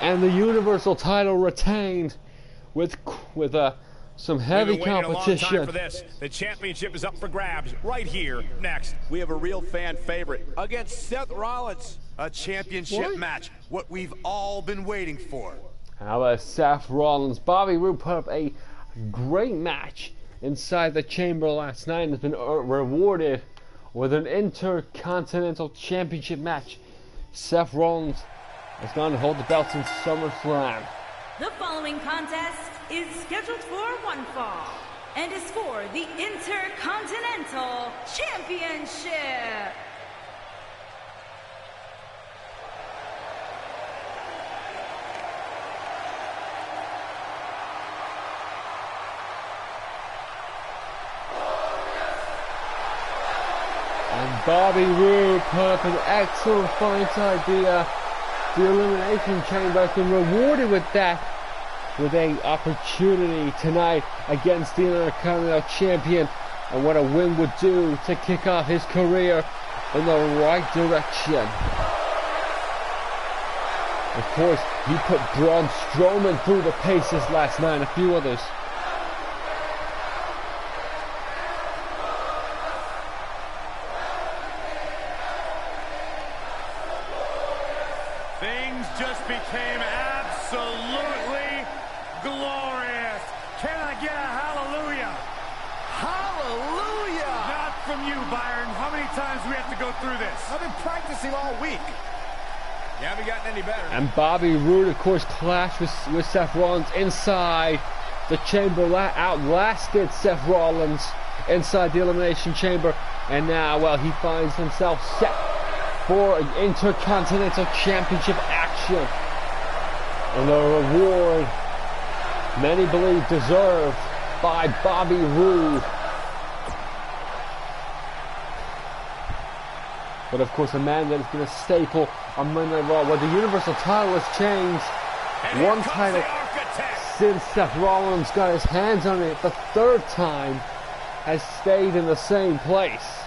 And the Universal title retained with some heavy competition. For this. The championship is up for grabs right here. Next, we have a real fan favorite against Seth Rollins. A championship match, what we've all been waiting for. How about Seth Rollins? Bobby Roode put up a great match inside the chamber last night and has been rewarded with an Intercontinental Championship match. Seth Rollins has gone to hold the belts in SummerSlam. The following contest is scheduled for one fall and is for the Intercontinental Championship. And Bobby Roode put up an excellent fight idea. The Elimination Chamber has been rewarded with that, with an opportunity tonight against the Intercontinental Champion, and what a win would do to kick off his career in the right direction. Of course, he put Braun Strowman through the paces last night and a few others. Things just became absolutely glorious. Can I get a hallelujah? Hallelujah! Not from you, Byron. How many times do we have to go through this? I've been practicing all week. You haven't gotten any better. And Bobby Roode, of course, clashed with Seth Rollins inside the chamber, outlasted Seth Rollins inside the Elimination Chamber, and now, well, he finds himself set for an Intercontinental Championship action. And the reward, many believe deserved, by Bobby Roode. But of course, a man that has been a staple on Monday Night Raw, where the Universal title has changed. One title since Seth Rollins got his hands on it, the third time, has stayed in the same place.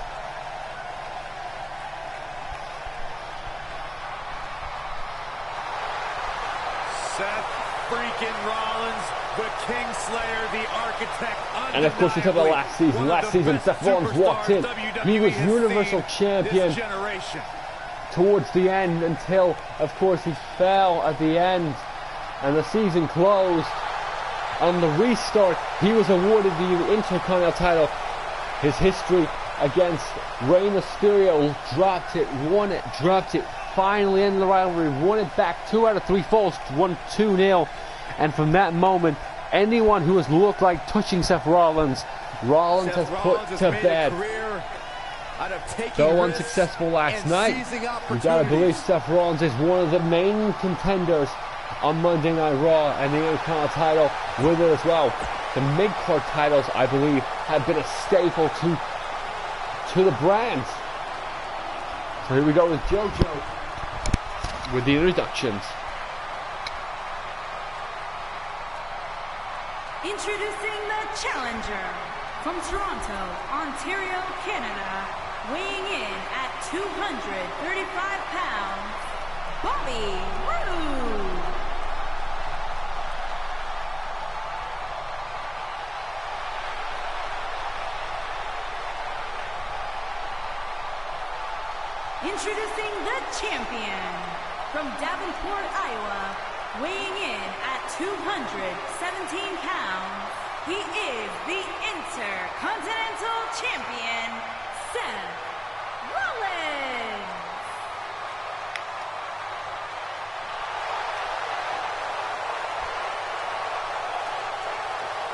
Seth freaking Rollins, the Kingslayer, the architect. And of course, we talk about last season. Last season, Seth Rollins walked in. He was Universal Champion towards the end until, of course, he fell at the end and the season closed. On the restart, he was awarded the Intercontinental title. His history against Rey Mysterio, dropped it, won it, dropped it, finally ended the rivalry, won it back 2 out of 3 falls, won 2-0. And from that moment, anyone who has looked like touching Seth Rollins has put to bed. Though unsuccessful last night, you gotta believe Seth Rollins is one of the main contenders on Monday Night Raw, and the Intercontinental title with it as well. The mid-card titles, I believe, have been a staple to the brand. So here we go with JoJo with the introductions. Introducing the challenger from Toronto, Ontario, Canada, weighing in at 235 pounds, Bobby Roode. Introducing the champion from Davenport, Iowa, weighing in at 217 pounds, he is the Intercontinental Champion, Seth Rollins.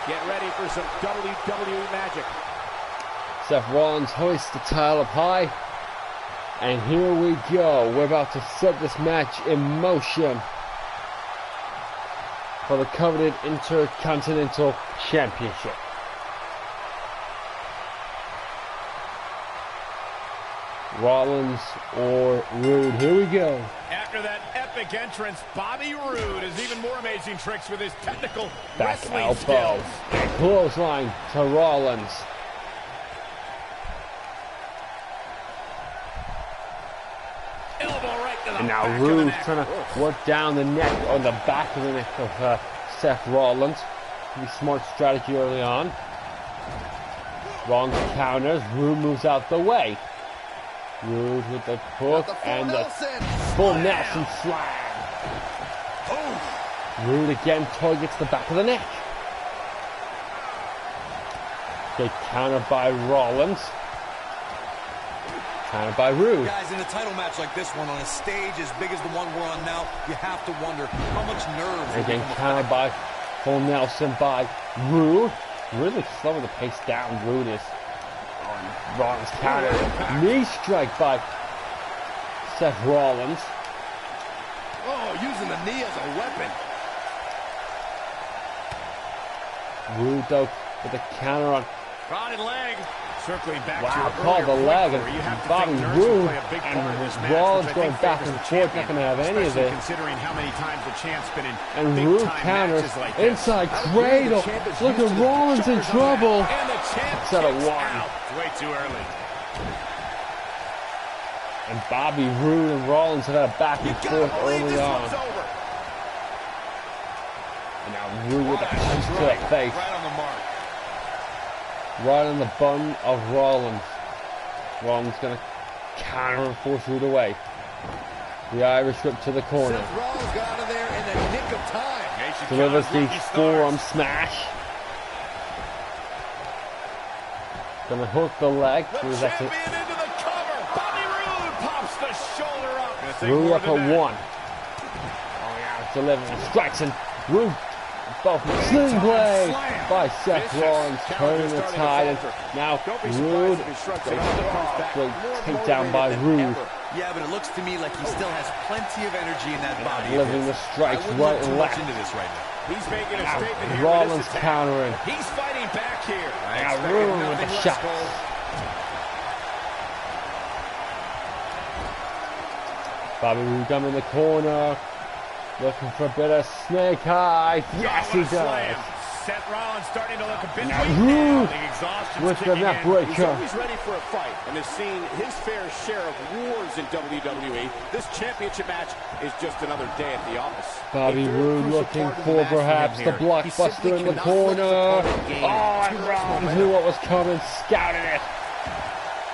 Get ready for some WWE magic. Seth Rollins hoists the title up high. And here we go. We're about to set this match in motion for the coveted Intercontinental Championship. Rollins or Roode. Here we go. After that epic entrance, Bobby Roode has even more amazing tricks with his technical Back wrestling elbow. skills. Clothesline to Rollins. And now Roode's trying to work down the neck, on the back of the neck of Seth Rollins. Pretty smart strategy early on. Rollins counters. Roode moves out the way. Roode with the hook and the full Nelson slam. Roode again targets the back of the neck. Get countered by Rollins. Countered by Rude. Guys, in a title match like this one, on a stage as big as the one we're on now, you have to wonder how much nerves. Again, countered by Full Nelson by Rude. Really slowing the pace down. Rude is on Rollins counter. Knee strike by Seth Rollins. Oh, using the knee as a weapon. Rude though with the counter on. Prodded leg. Circling back Wow, to called the leg, and Bobby Roode and Rollins going back and forth, not going to have any of it. Considering how many times the champ's been in and Roode counters like inside cradle. Look at Rollins in trouble. And the champ Instead of kicks one. out. Way too early. And Bobby Roode and Rollins had a back and forth early on. And now Roode with a punch to the face. Right on the mark. Right on the bun of Rollins. Rollins going to counter and force Roode away. The Irish whip to the corner. Seth Rollins got out of there in the nick of time. Delivers the forearm smash. Going to hook the leg. The champion into the cover. Bobby Roode pops the shoulder up. Roode up at one. Oh yeah, delivering strikes and Roode. Both sling blade by Seth Rollins, turning the tide, and now Roode great takedown by Roode. Yeah, but it looks to me like he still has plenty of energy in that body. Delivering the strikes right and left. Into this right now. He's making a statement here. Rollins countering. He's fighting back here. Now Roode with the shot. Bobby Roode down in the corner. Looking for a bit of snake eyes. Yes, he does. Seth Rollins starting to look a bit Now weak Roode now. with the neck He's breaker. always ready for a fight and has seen his fair share of wars in WWE. This championship match is just another day at the office. Bobby Roode looking for perhaps the blockbuster in the corner. Oh, and Rollins knew what was coming, scouted it.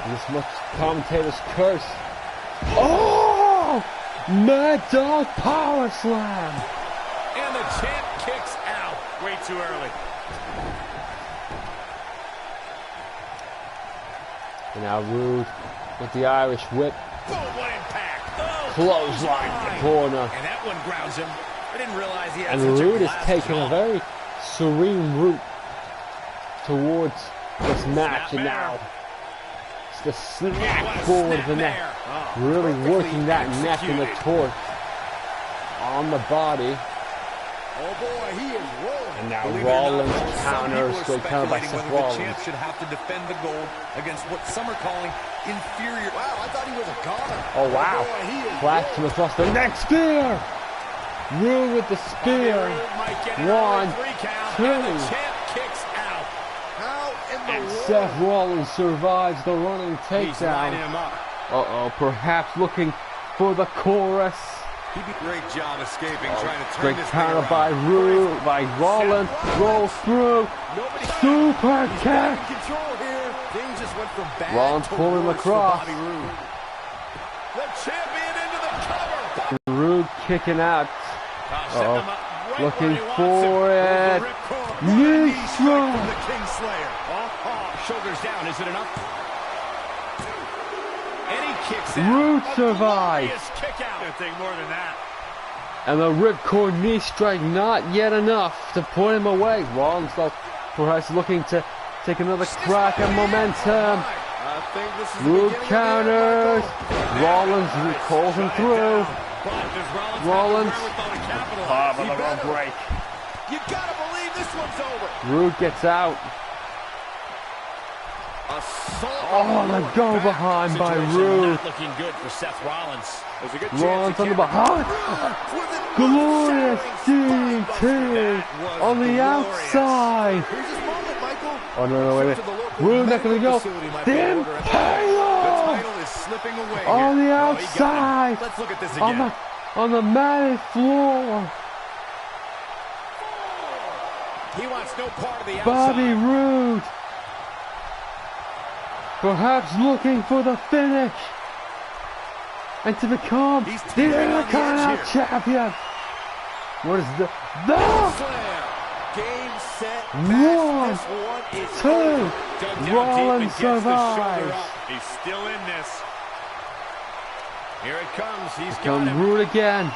This much commentators curse. Oh! Mad Dog Power Slam! And the champ kicks out way too early. And now Roode with the Irish whip. Boom, what impact. Oh, Clothesline in the corner. And that one grounds him. I didn't realize he had And such Roode a is blast taking a jaw. very serene route towards this match. And now it's the snap forward of the neck. Really working that neck and the torque on the body. Oh boy, he is rolling. And now Rollins counters, Some good people are counter by speculating Seth whether the Rollins. champ should have to defend the gold against what some are calling inferior. Wow, I thought he was a goner. Oh wow, boy, he is flash him across the neck, spear! Roode with the spear. One, two. And the champ kicks out. How in the And world? Seth Rollins survives the running He's lining takedown. him up. Uh-oh, perhaps looking for the chorus. He did a great job escaping, trying to turn Great this counter thing by around. Roode, by Rollins, rolls through, super He's kick. back in control here. Things just went from bad Rollins to pulling worse across. for Bobby Roode. The champion into the cover. Roode kicking out. Setting him up right Looking where he wants for him. it. Knee strike. The Kingslayer. Shoulders down. Is it enough? And he kicks out. Roode A survives. glorious kick out. Gonna take more than that. And the ripcord knee strike not yet enough to put him away. Rollins though perhaps looking to take another crack at momentum. I think this is the Roode beginning of the counters. end, Rollins calls him through. But does Rollins Rollins. have the wherewithal to capitalize? But the road break. You gotta believe this one's over. Roode gets out. Oh, the go behind by Roode. Not looking good for Seth Rollins. There's a good Rollins chance on the behind. Glorious DT on the outside. Here's his moment, Michael. Oh no, wait a minute. Roode not gonna go. Then The Payload title is slipping away on here. the Oh, he got him. outside. Let's look at this again. On the matted floor. He wants no part of the outside. Bobby Roode. Perhaps looking for the finish. And to become He's the teetering on the Intercontinental edge here. Champion. What is the Slam. Game, set, One, this one is two. Rollins survives. He's still in this. Here it comes. He's got Come him. Roode again.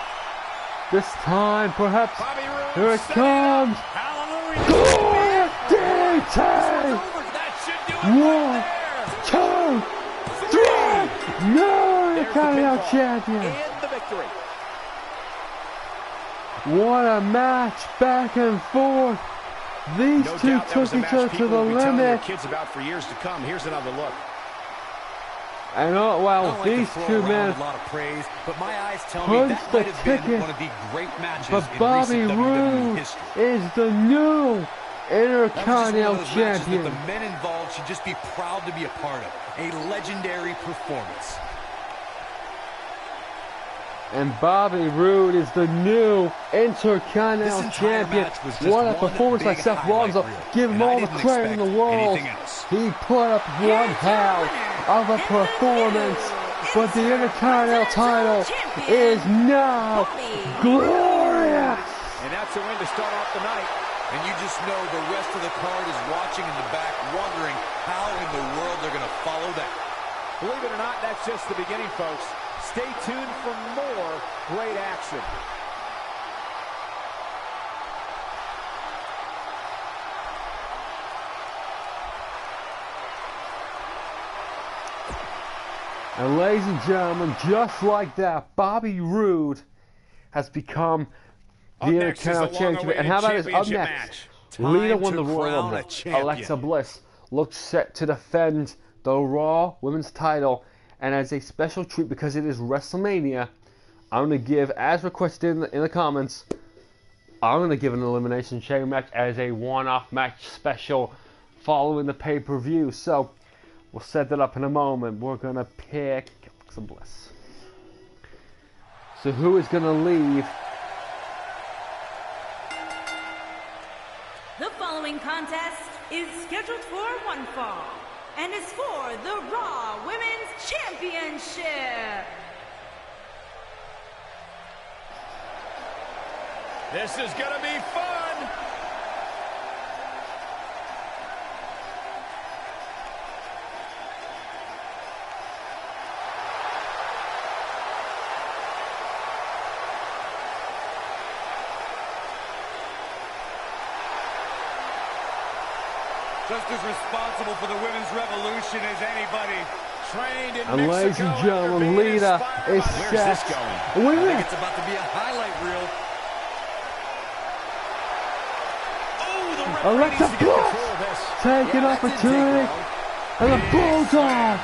This time, perhaps. Bobby Roode. Here it comes. Hallelujah. Gloria DT. That should do it. 1, 2, 3. No, the Continental champion. And the victory. What a match, back and forth. These No two doubt that was took a each match other to people the will be telling their limit. kids about for years to come. Here's another look. And well, these two men a lot of praise, but my eyes tell me that punched the might have been ticket. one of the great matches But in Bobby recent WWE Roode history. is the new That was just one Intercontinental of those matches champion. that the men involved should just be proud to be a part of. A legendary performance. And Bobby Roode is the new Intercontinental This entire champion. match was just What a one performance by big Seth Rollins. highlight reel, Give him and I all the didn't credit in the expect world. anything else. He put up one hell of a performance. But the Intercontinental title is now glorious. And that's a win to start off the night. And you just know the rest of the card is watching in the back, wondering how in the world they're going to follow that. Believe it or not, that's just the beginning, folks. Stay tuned for more great action. And ladies and gentlemen, just like that, Bobby Roode has become the Intercontinental champion. And how about this? Up next, Lita won the Royal Rumble. Alexa Bliss looks set to defend the Raw Women's title. And as a special treat, because it is WrestleMania, I'm going to give, as requested in the comments, I'm going to give an Elimination Chamber match as a one-off match special following the pay-per-view. So, we'll set that up in a moment. We're going to pick Alexa Bliss. So, who is going to leave? The following contest is scheduled for one fall and is for the Raw Women's Championship. This is going to be fun. Just as responsible for the women's revolution as anybody. Trained in And ladies and gentlemen, Lita is Where's set. this going? Wait a I think minute. it's about to be a highlight reel. Oh, the referee Alexa needs to get Bliss control of this. taking opportunity. And a bulldog.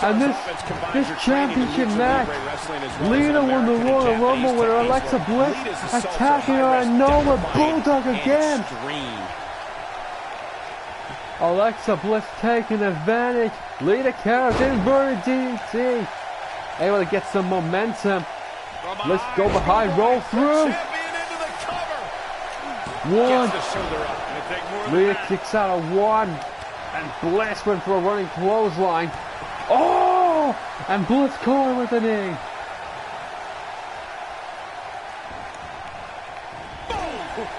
And this championship match, Lita won the Royal Rumble with Alexa Bliss attacking her and Nola Bulldog again. Alexa Bliss taking advantage. Lita carries inverted DDT. Able to get some momentum. Let's go behind, roll through. One. Lita kicks out of one. And Bliss went for a running clothesline. Oh! And Bliss caught with a knee.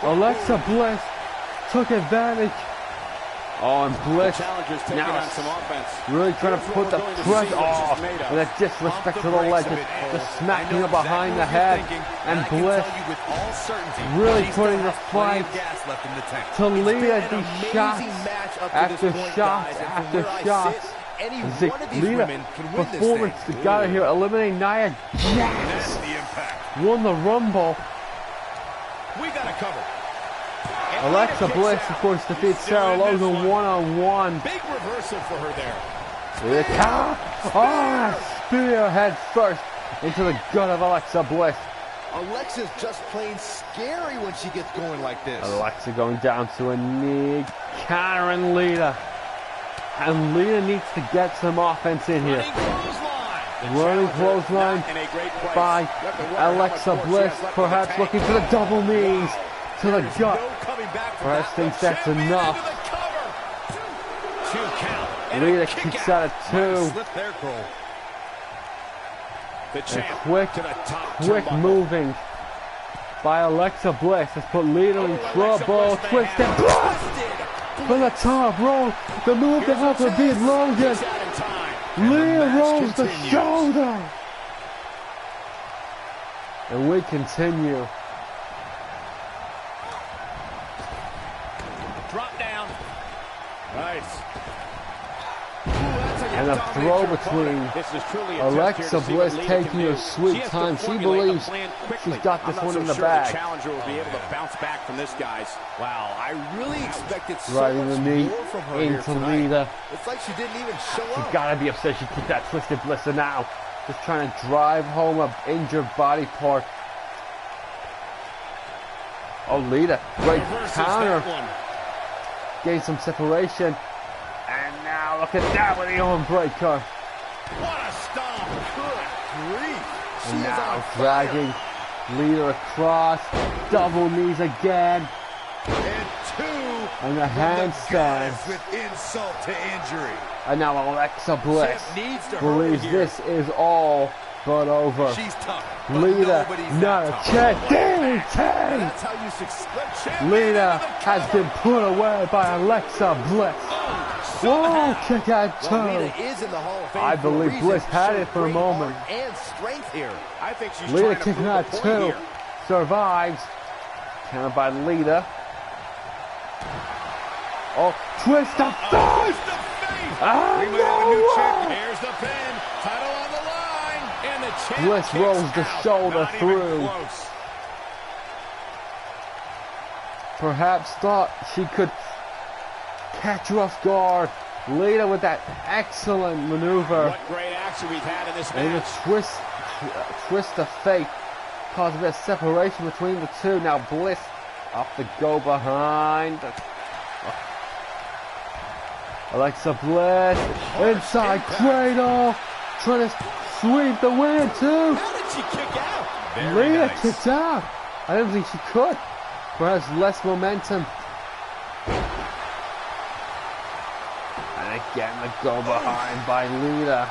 Alexa Bliss took advantage. Oh, and Bliss now really trying to put the pressure off with a disrespect to the legend. Just smacking her behind the head. And Bliss really putting the fight to Lita. These shots after shots after shots. Lita performance got her here. Eliminating Nia Jax. Won the Rumble. We got it covered. Alexa Bliss, of course, defeats Sarah Logan one-on-one. Big reversal for her there. The cow. Oh, spear head first into the gut of Alexa Bliss. Alexa's just plain scary when she gets going like this. Alexa going down to a knee, countering Lita. And Lita needs to get some offense in here. Running clothesline by Alexa Bliss, perhaps looking for the double knees to the gut. Perhaps thinks that's enough. Lita kicks out of two. And quick moving. by Alexa Bliss. Has put Lita in trouble. Twisted Bliss from the top roll. The move to help her beat Logan. Lita rolls the shoulder. And we continue. Drop down. Nice. And a throw between Alexa Bliss taking her sweet time. She believes she's got this one in the bag. The challenger will be able to bounce back from this, guys. Wow, I really expected so Right in much the knee more from her here into tonight. Lita. It's like she didn't even show up. She's gotta be upset she kicked that Twisted Bliss, and now just trying to drive home a injured body part. Oh, Lita, great counter. Gain some separation. And now look at that with the arm breaker. What a stomp. Good grief. She And is now on dragging fire. Lita across. Double knees again. And two. And a handstand. With insult to injury. And now Alexa Bliss Champ needs to believes hurry here. this is all but over. She's tough. But Lita, nobody's not a that tough. check. That's how you succeed. Lita has been put away by Alexa Bliss. Whoa, kick out Well, toe. Lita is in the Hall of Fame I for a believe reason. Bliss had Showed it for a great moment. heart and strength here. I think she's Lita trying to kicking prove out a point two. here. Survives. Countered by Lita. Oh, twist of fate! Ah, We might have a new no! champion. Here's the pin. Title on the line. And the champ Bliss kicks rolls the out. shoulder Not even through. close. Perhaps thought she could catch her off guard. Lita with that excellent maneuver. What great action we've had in this And a match. twist of fate caused a bit of separation between the two. Now Bliss off the go behind. Alexa Bliss inside cradle, trying to sweep the win too. How did she kick out? Lita kicked out. I didn't think she could. Perhaps less momentum. And again the go behind by Lita.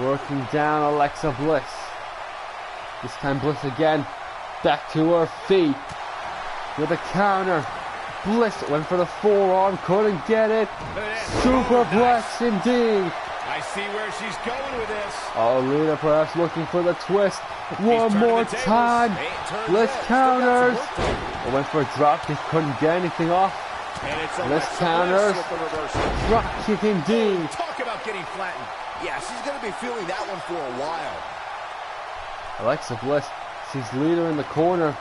Working down Alexa Bliss. This time Bliss again. Back to her feet. With a counter. Bliss went for the forearm. Couldn't get it. Superplex indeed. I see where she's going with this. Oh, Lita perhaps looking for the twist. One turning more the tables. time. Bliss counters. Still Went for a drop kick. Couldn't get anything off. And it's Bliss Alexa counters. Bliss with the reversal. Drop kick indeed. Talk about getting flattened. Yeah, she's going to be feeling that one for a while. Alexa Bliss sees Lita in the corner.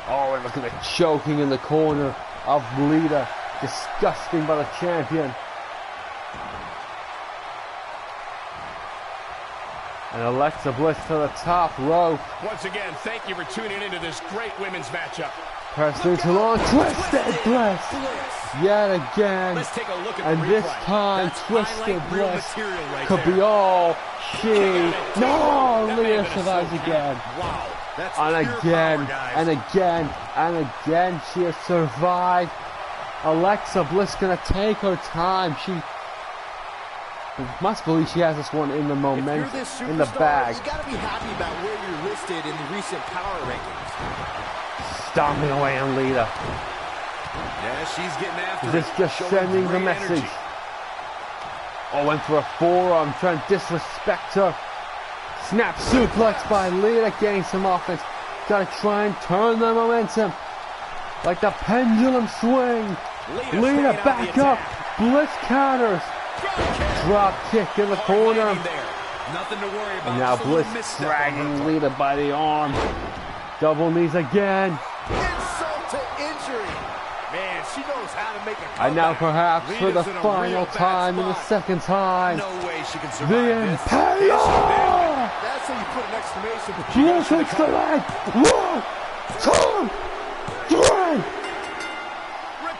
Oh, and look at the choking in the corner of Lita. Disgusting by the champion. And Alexa Bliss to the top rope. Once again, thank you for tuning into this great women's matchup. Pressed into long, twisted Bliss. Yet again. Let's take a look at And the this replay. time, That's twisted highlight reel Bliss material right could there. be all she. No, That may Lita have been a survives slow count. again. Wow. That's And pure again, power, guys. and again, and again, she has survived. Alexa Bliss gonna take her time. She must believe she has this one in the If momentum, you're this in the superstar, bag. you got to be happy about where you're listed in the recent power rankings. Stomping away on Lita. Yeah, she's getting after Is this it, just showing sending the great message? energy. Oh, went for a forearm, trying to disrespect her. Snap suplex by Lita, getting some offense. Gotta try and turn the momentum. Like the pendulum swing. Lita back up. Bliss counters. Drop kick in the corner. Nothing to worry about. And now Just a little Bliss misstep on her dragging part. Lita by the arm. Double knees again. Insult to injury. Man, she knows how to make a comeback. And now perhaps for the Lita's in a final real bad time and the spot. second time. No way she can survive The this. Impale! That's how you put an exclamation point. Bliss hits the leg. 1, 2, 3.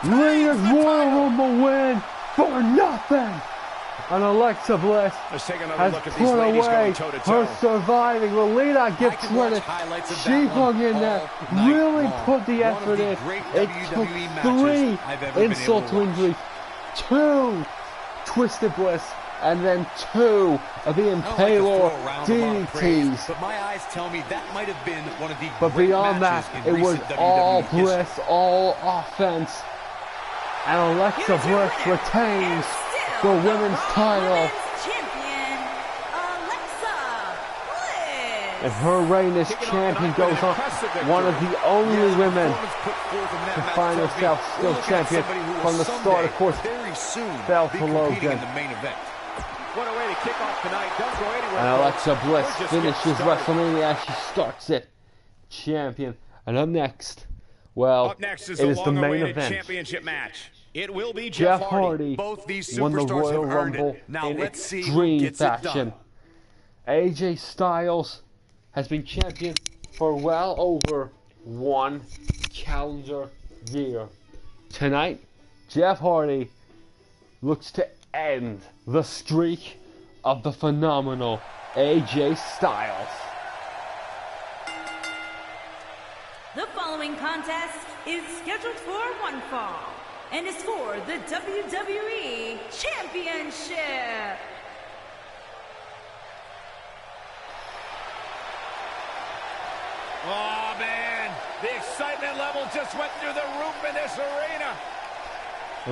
Lita's Royal Rumble win for nothing. And Alexa Bliss Let's take another has look at these put ladies away going toe-to-toe. her surviving. Well, Lita, I give could watch credit. highlights of She that one hung in there, all night really long. put the One of effort the in. great It WWE took matches 3 I've ever been able insult to to watch. injury, 2 twisted Bliss, and then 2 of the Imperial DDTs. But my eyes tell me that might have been one of the But great beyond that, matches in it was recent all WWE history. bliss, all offense. And Alexa Bliss retains the women's title. Champion, Alexa Bliss. And her reign as champion goes on. One of the only women to find herself still champion from the start. Of course, fell to Logan. What a way to kick off tonight. Don't go anywhere. And Alexa Bliss We're just finishes getting started. WrestleMania as she starts it. Champion. And up next, well, Up next is it the is the main long-awaited event. championship match. It will be Jeff Hardy Both these won the superstars Royal have earned Rumble it. Now in let's see who extreme gets it fashion. done. AJ Styles has been champion for well over 1 calendar year. Tonight, Jeff Hardy looks to end the streak of the phenomenal AJ Styles. The following contest is scheduled for one fall and is for the WWE Championship. Oh, man. The excitement level just went through the roof in this arena.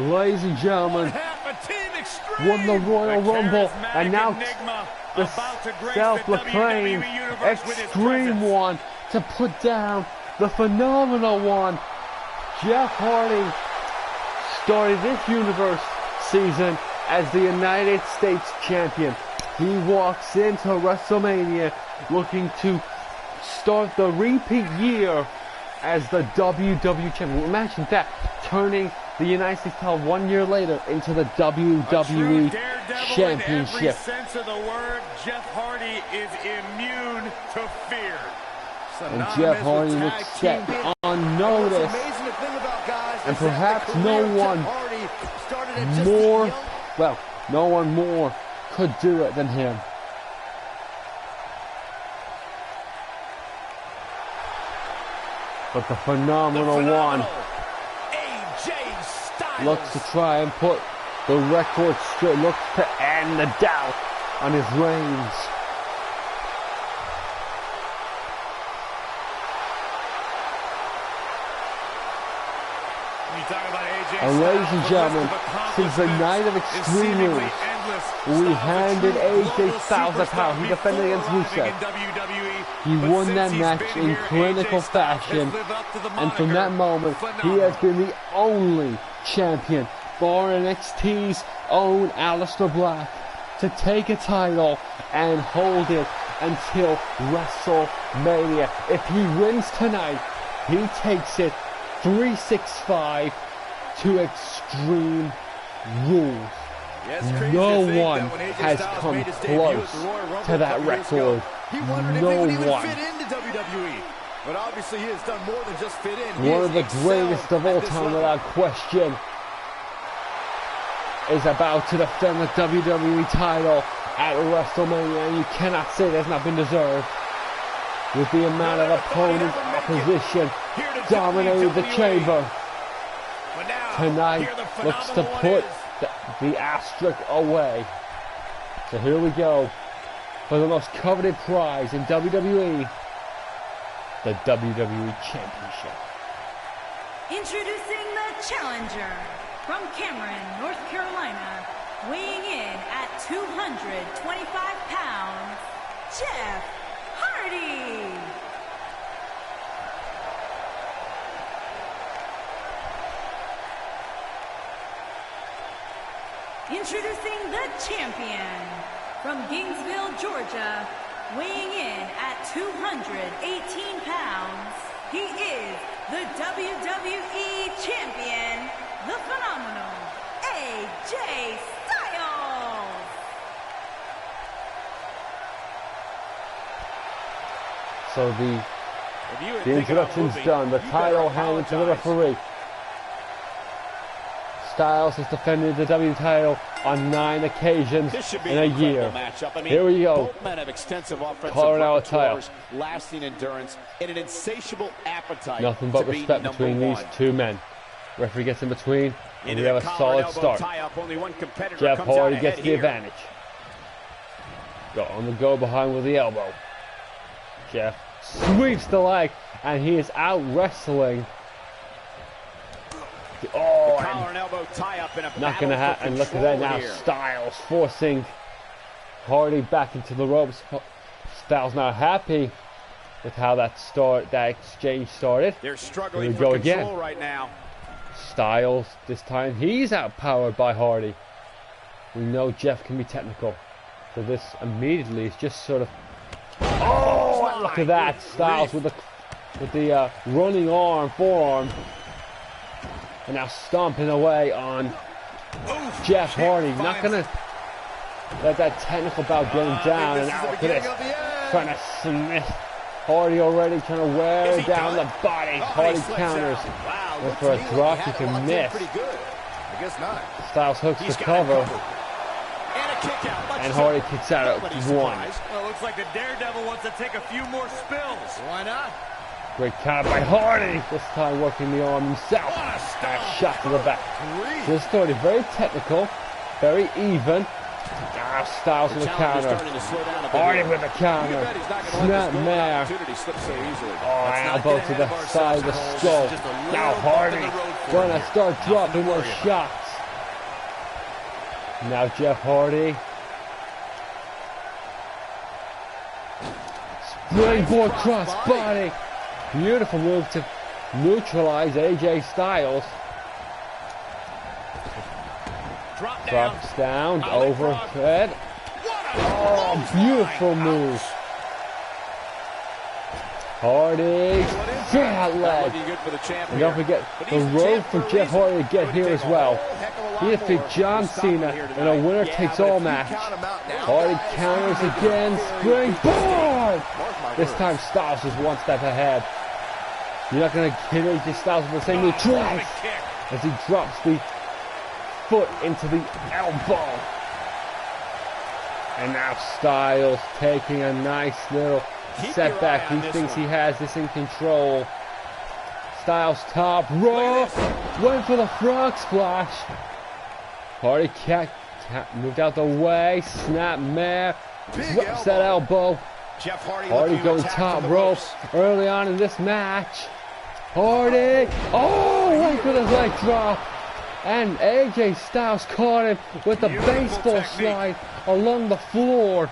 Ladies and gentlemen, Half a team Extreme. won the Royal Rumble, and now Enigma the about to grace self-proclaimed the WWE universe with his Extreme presence. One to put down the phenomenal one. Jeff Hardy started this universe season as the United States champion. He walks into WrestleMania looking to start the repeat year as the WWE champion. Imagine that, turning the United States title 1 year later into the WWE Championship. In every sense of the word, Jeff Hardy is immune to fear. And Jeff Hardy looks set unnoticed. And perhaps no one more, well, no one more could do it than him. But the phenomenal one AJ Styles looks to try and put the record straight, looks to end the doubt on his reigns. When you talk about AJ And ladies and Styles, gentlemen, the list of since the night of accomplishments is Extreme seemingly Rules, endless. we Styles, a handed true AJ global Styles the title. He superstar defended against before Rusev. arriving in WWE, He but won since that he's match been in here, clinical AJ Styles has fashion, lived up to the and from that moniker moment, he phenomenal. has been the only champion for NXT's own Aleister Black to take a title and hold it until WrestleMania. If he wins tonight, he takes it 365 to Extreme Rules. No one has come close to that record. No one. But obviously he has done more than just fit in. One of the greatest of all time, without question, is about to defend the WWE title at WrestleMania, and you cannot say that's not been deserved. With the amount of opponent opposition dominated the chamber, tonight looks to put the asterisk away. So here we go for the most coveted prize in WWE, the WWE Championship. Introducing the challenger from Cameron, North Carolina, weighing in at 225 pounds, Jeff Hardy. Introducing the champion from Gainesville, Georgia, weighing in at 218 pounds, he is the WWE Champion, the phenomenal AJ Styles. So the introduction's done. The title handed to the referee. Styles has defended the W title on 9 occasions in a year. Here we go. Both men have extensive offensive Calling out a title. repertoires, lasting endurance, and an insatiable appetite. Nothing but to be respect between number these one. two men. Referee gets in between, and Into we have the a collar and solid elbow start. tie-up. Only one competitor Jeff comes out Hardy ahead gets the here. advantage. Got on the go behind with the elbow. Jeff sweeps the leg, and he is out wrestling. Oh, collar and elbow tie up in a not gonna happen. And look at that now. Here. Styles forcing Hardy back into the ropes. Styles not happy with how that exchange started. They're struggling for control right now. Styles this time, he's outpowered by Hardy. We know Jeff can be technical, so this immediately is just sort of. Oh, look at that! Styles with the running forearm, and now stomping away on Jeff Hardy. Not gonna let that technical bout get him down, and now look at this, trying to submit Hardy already, trying to wear down the body. Hardy counters. Look for a drop, he can miss. I guess not. Styles hooks the cover. And Hardy kicks out at 1. Well, looks like the Daredevil wants to take a few more spills. Why not? Great counter by Hardy. This time working the arm himself. And a shot to the back. So this started very technical, very even. Now Styles with a counter. Hardy with a counter. Snapmare. Oh, elbow to the side of the skull. Now Hardy gonna start dropping those shots. Now Jeff Hardy. Springboard cross body. Beautiful move to neutralize AJ Styles. Drops down, overhead. Oh, beautiful move. Hardy, fat leg. And don't forget the road for Jeff Hardy to get here as well. He defeated John Cena in a winner-takes-all match. Hardy counters again, springboard. This time Styles is one step ahead. You're not going to hit AJ Styles with the same move twice as he drops the foot into the elbow. And now Styles taking a nice little setback. He thinks he has this in control. Styles top rope. Went for the frog splash. Hardy moved out the way. Snapmare. Whips that elbow. Hardy going top rope early on in this match. Hardy. Oh, went for the leg drop. And AJ Styles caught him with the baseball slide along the floor.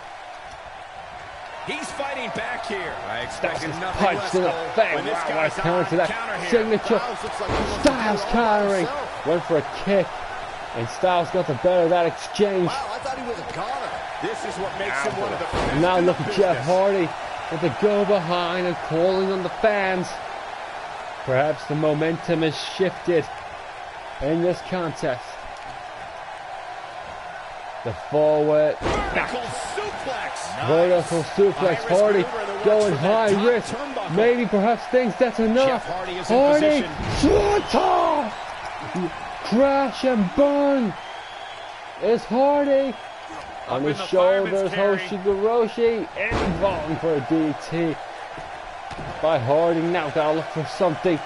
He's fighting back here. I expected nothing punched in the face. Wow, what a counter to that signature. Styles countering. Went for a kick. And Styles got the better of that exchange. Wow, I thought he was a goner. This is what makes him one of the best. Now look at Jeff Hardy with the go behind and calling on the fans. Perhaps the momentum has shifted in this contest. The forward vertical suplex. Vertical suplex. Hardy going high risk. Maybe perhaps thinks that's enough. Hardy Swanton. Crash and burn. Is Hardy on his shoulders. Hoshigoroshi involved for a DT by Hardy. Now gotta look for something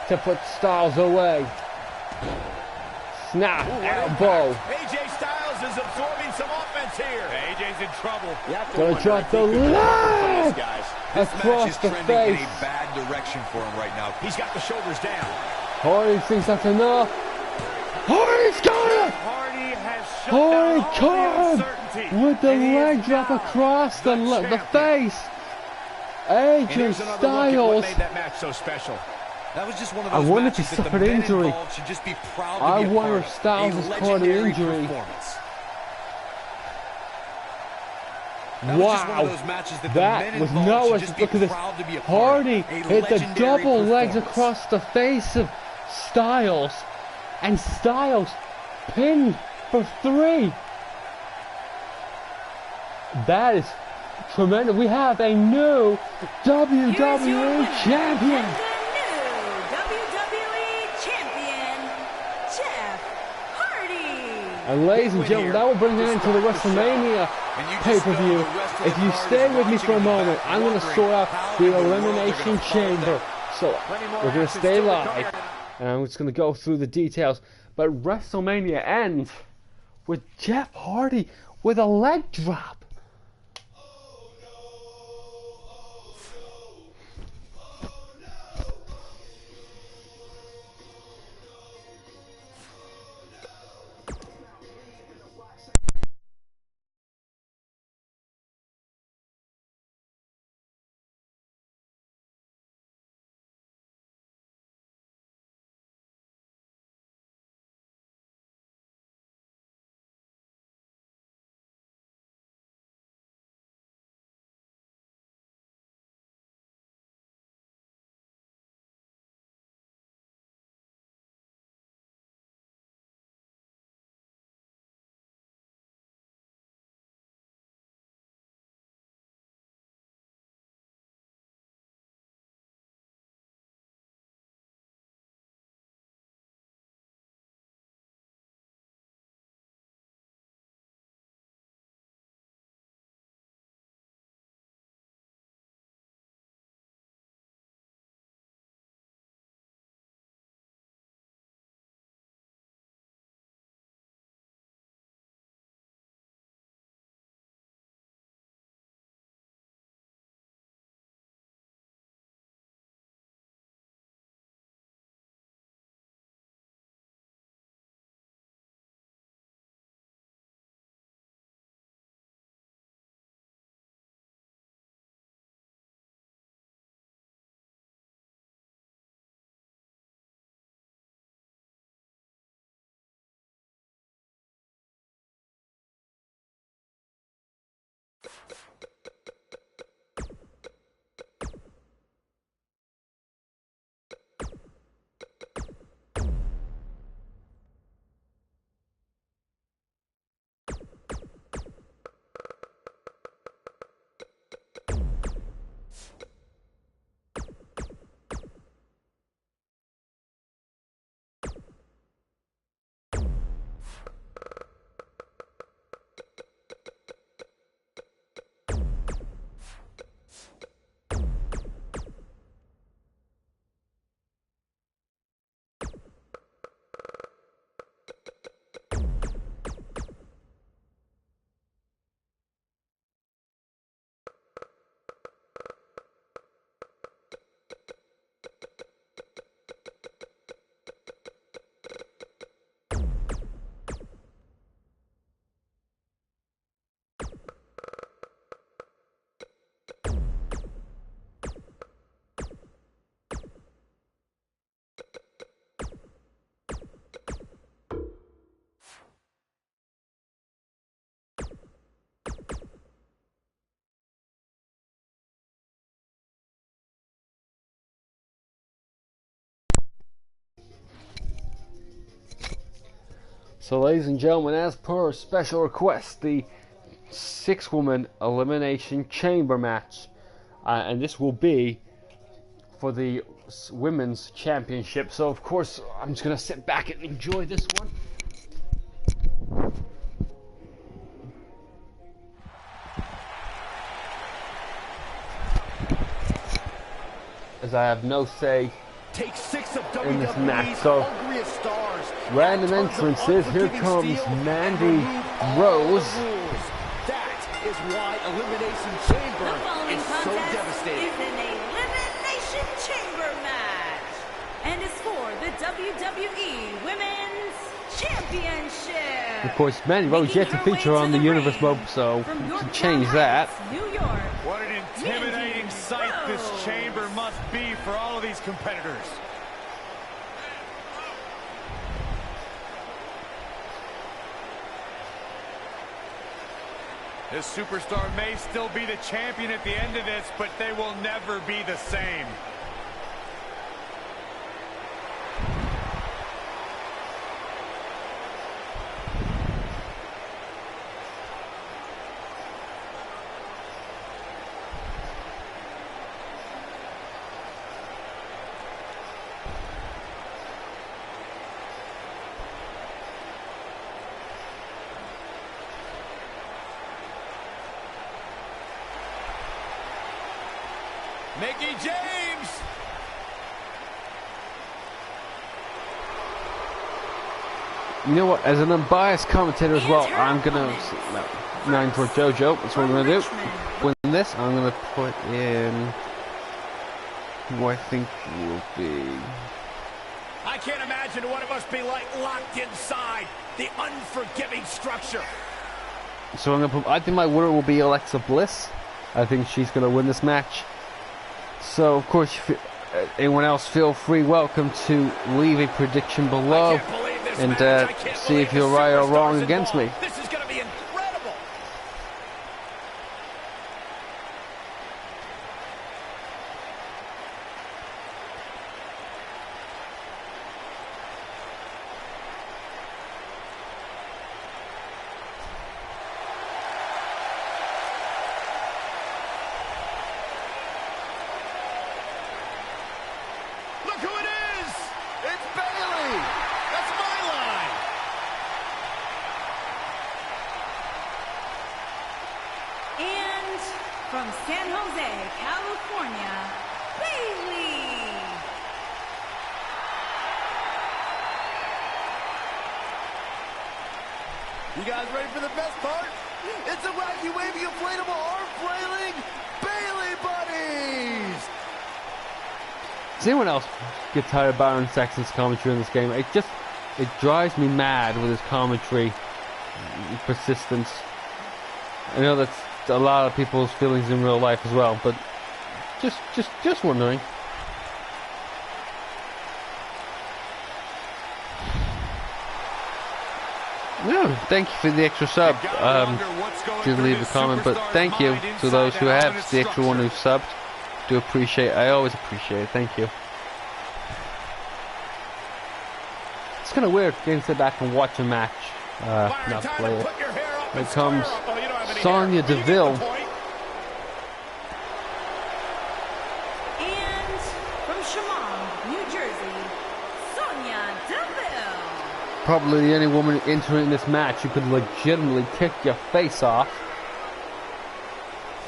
to put Styles away. Snap, elbow. AJ Styles is absorbing some offense here. AJ's in trouble. Gonna drop the leg across the face. In a bad direction for him right now. He's got the shoulders down. Hardy thinks that's enough. Hardy's got it. Hardy has Hardy shut caught with the leg drop across the face. AJ Styles. Made that match so special. That was just one of those I wonder if he matches that suffered the men injury. involved should just be proud to I be a wonder part if of. Styles A has caught an legendary injury. performance. That was just one of those matches that the men was involved no. should just be Look at this. proud to be a part of. Hardy A hit the legendary double legs performance. across the face of Styles, and Styles pinned for 3. That is tremendous. We have a new WWE champion. And the new WWE champion, Jeff Hardy. And ladies and gentlemen, that will bring an end to the Wrestlemania pay-per-view. If you stay with me for a moment, I'm going to sort out the Elimination Chamber. So we're going to stay live, and I'm just going to go through the details. But WrestleMania ends with Jeff Hardy with a leg drop. So, ladies and gentlemen, as per special request, the 6-woman elimination chamber match, and this will be for the women's championship. So, of course, I'm just gonna sit back and enjoy this one. As I have no say in this match. So, random entrances. Here comes Mandy Rose. That is why Elimination Chamber is so devastating. Is an Elimination Chamber match, and is for the WWE Women's Championship. Of course, Mandy Rose yet to feature on the Universe mode, so to change that. New York. What an intimidating sight this chamber must be for all of these competitors. This superstar may still be the champion at the end of this, but they will never be the same. Mickey James! You know what? As an unbiased commentator as well, I'm gonna nine for JoJo. That's what I'm gonna do. Win this. I'm gonna put in who I think will be. I can't imagine what it must be like locked inside the unforgiving structure. So I'm gonna put. I think my winner will be Alexa Bliss. I think she's gonna win this match. So, of course, anyone else, feel free, welcome to leave a prediction below and see if you're right or wrong against me. This is going to be incredible. Look who it is! It's Bayley! That's my line! And from San Jose, California, Bayley. You guys ready for the best part? It's a wacky wavy inflatable arm flailing Bayley buddies! Does anyone else get tired of Byron Saxton's commentary in this game? It drives me mad with his commentary persistence. I know that's a lot of people's feelings in real life as well, but just wondering. No, thank you for the extra sub. Didn't leave a comment, but thank you to those who have, the extra one who subbed. Do appreciate. I always appreciate it. Thank you. It's kind of weird getting to sit back and watch a match, not play it. Here comes Sonya Deville. And from Chemung, New Jersey, Sonya Deville. Probably the only woman entering this match who could legitimately kick your face off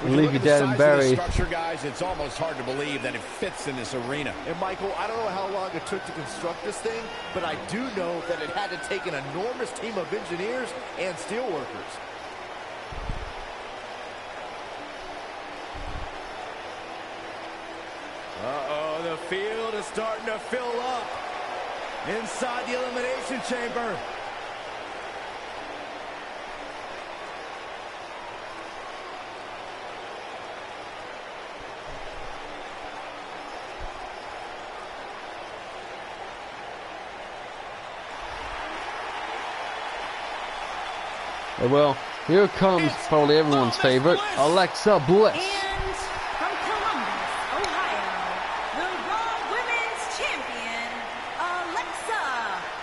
and leave you dead and buried. Structure, guys, it's almost hard to believe that it fits in this arena. And Michael, I don't know how long it took to construct this thing, but I do know that it had to take an enormous team of engineers and steel workers. Uh-oh, the field is starting to fill up inside the Elimination Chamber. Well, here comes probably everyone's favorite, Alexa Bliss. And from Columbus, Ohio, the Raw Women's Champion, Alexa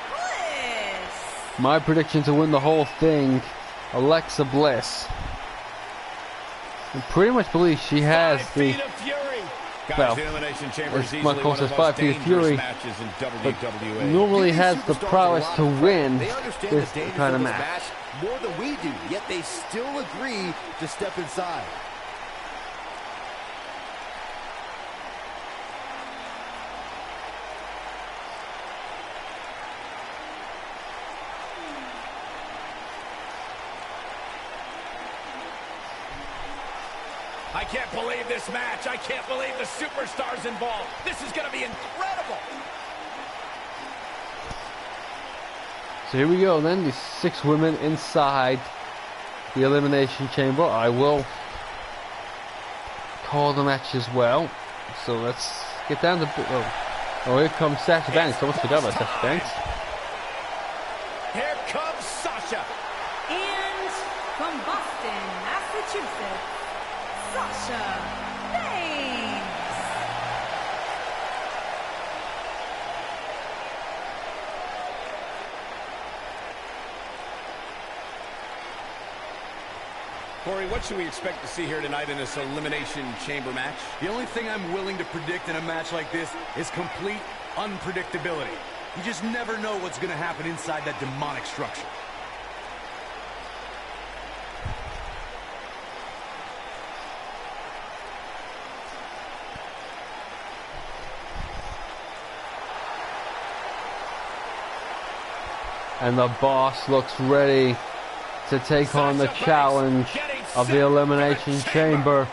Bliss. My prediction to win the whole thing, Alexa Bliss. I pretty much believe she has the, well, as my coach says, 5 feet of fury, but normally has the prowess to win this kind of match. More than we do, yet they still agree to step inside. I can't believe this match. I can't believe the superstars involved. This is going to be incredible. So here we go then, the 6 women inside the Elimination Chamber. I will call the match as well. So let's get down to... Oh, here comes Sasha Banks. I almost forgot about Sasha Banks. Here comes Sasha. And from Boston, Massachusetts, Sasha Banks. Corey, what should we expect to see here tonight in this Elimination Chamber match? The only thing I'm willing to predict in a match like this is complete unpredictability. You just never know what's going to happen inside that demonic structure. And the boss looks ready to take on the challenge of the Elimination Chamber.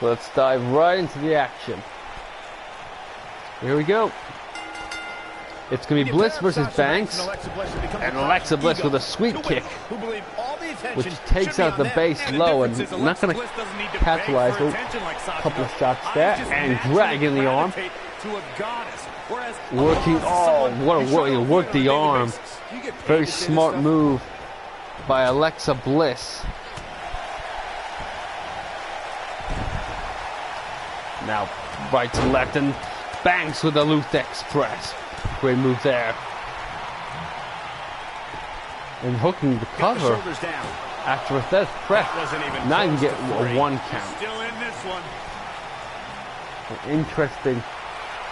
Let's dive right into the action. Here we go. It's going to be Bliss versus Banks, and Alexa Bliss with a sweep kick, which takes out the base low, and not going to capitalize. Oh, a couple of shots there, and dragging the arm. Working, oh, what a work, work the arm. Very smart move by Alexa Bliss. Now, right to left, and Banks with a Luth Express. Great move there. And hooking the cover after a third press. Now you can get a 1 count. Still in this one.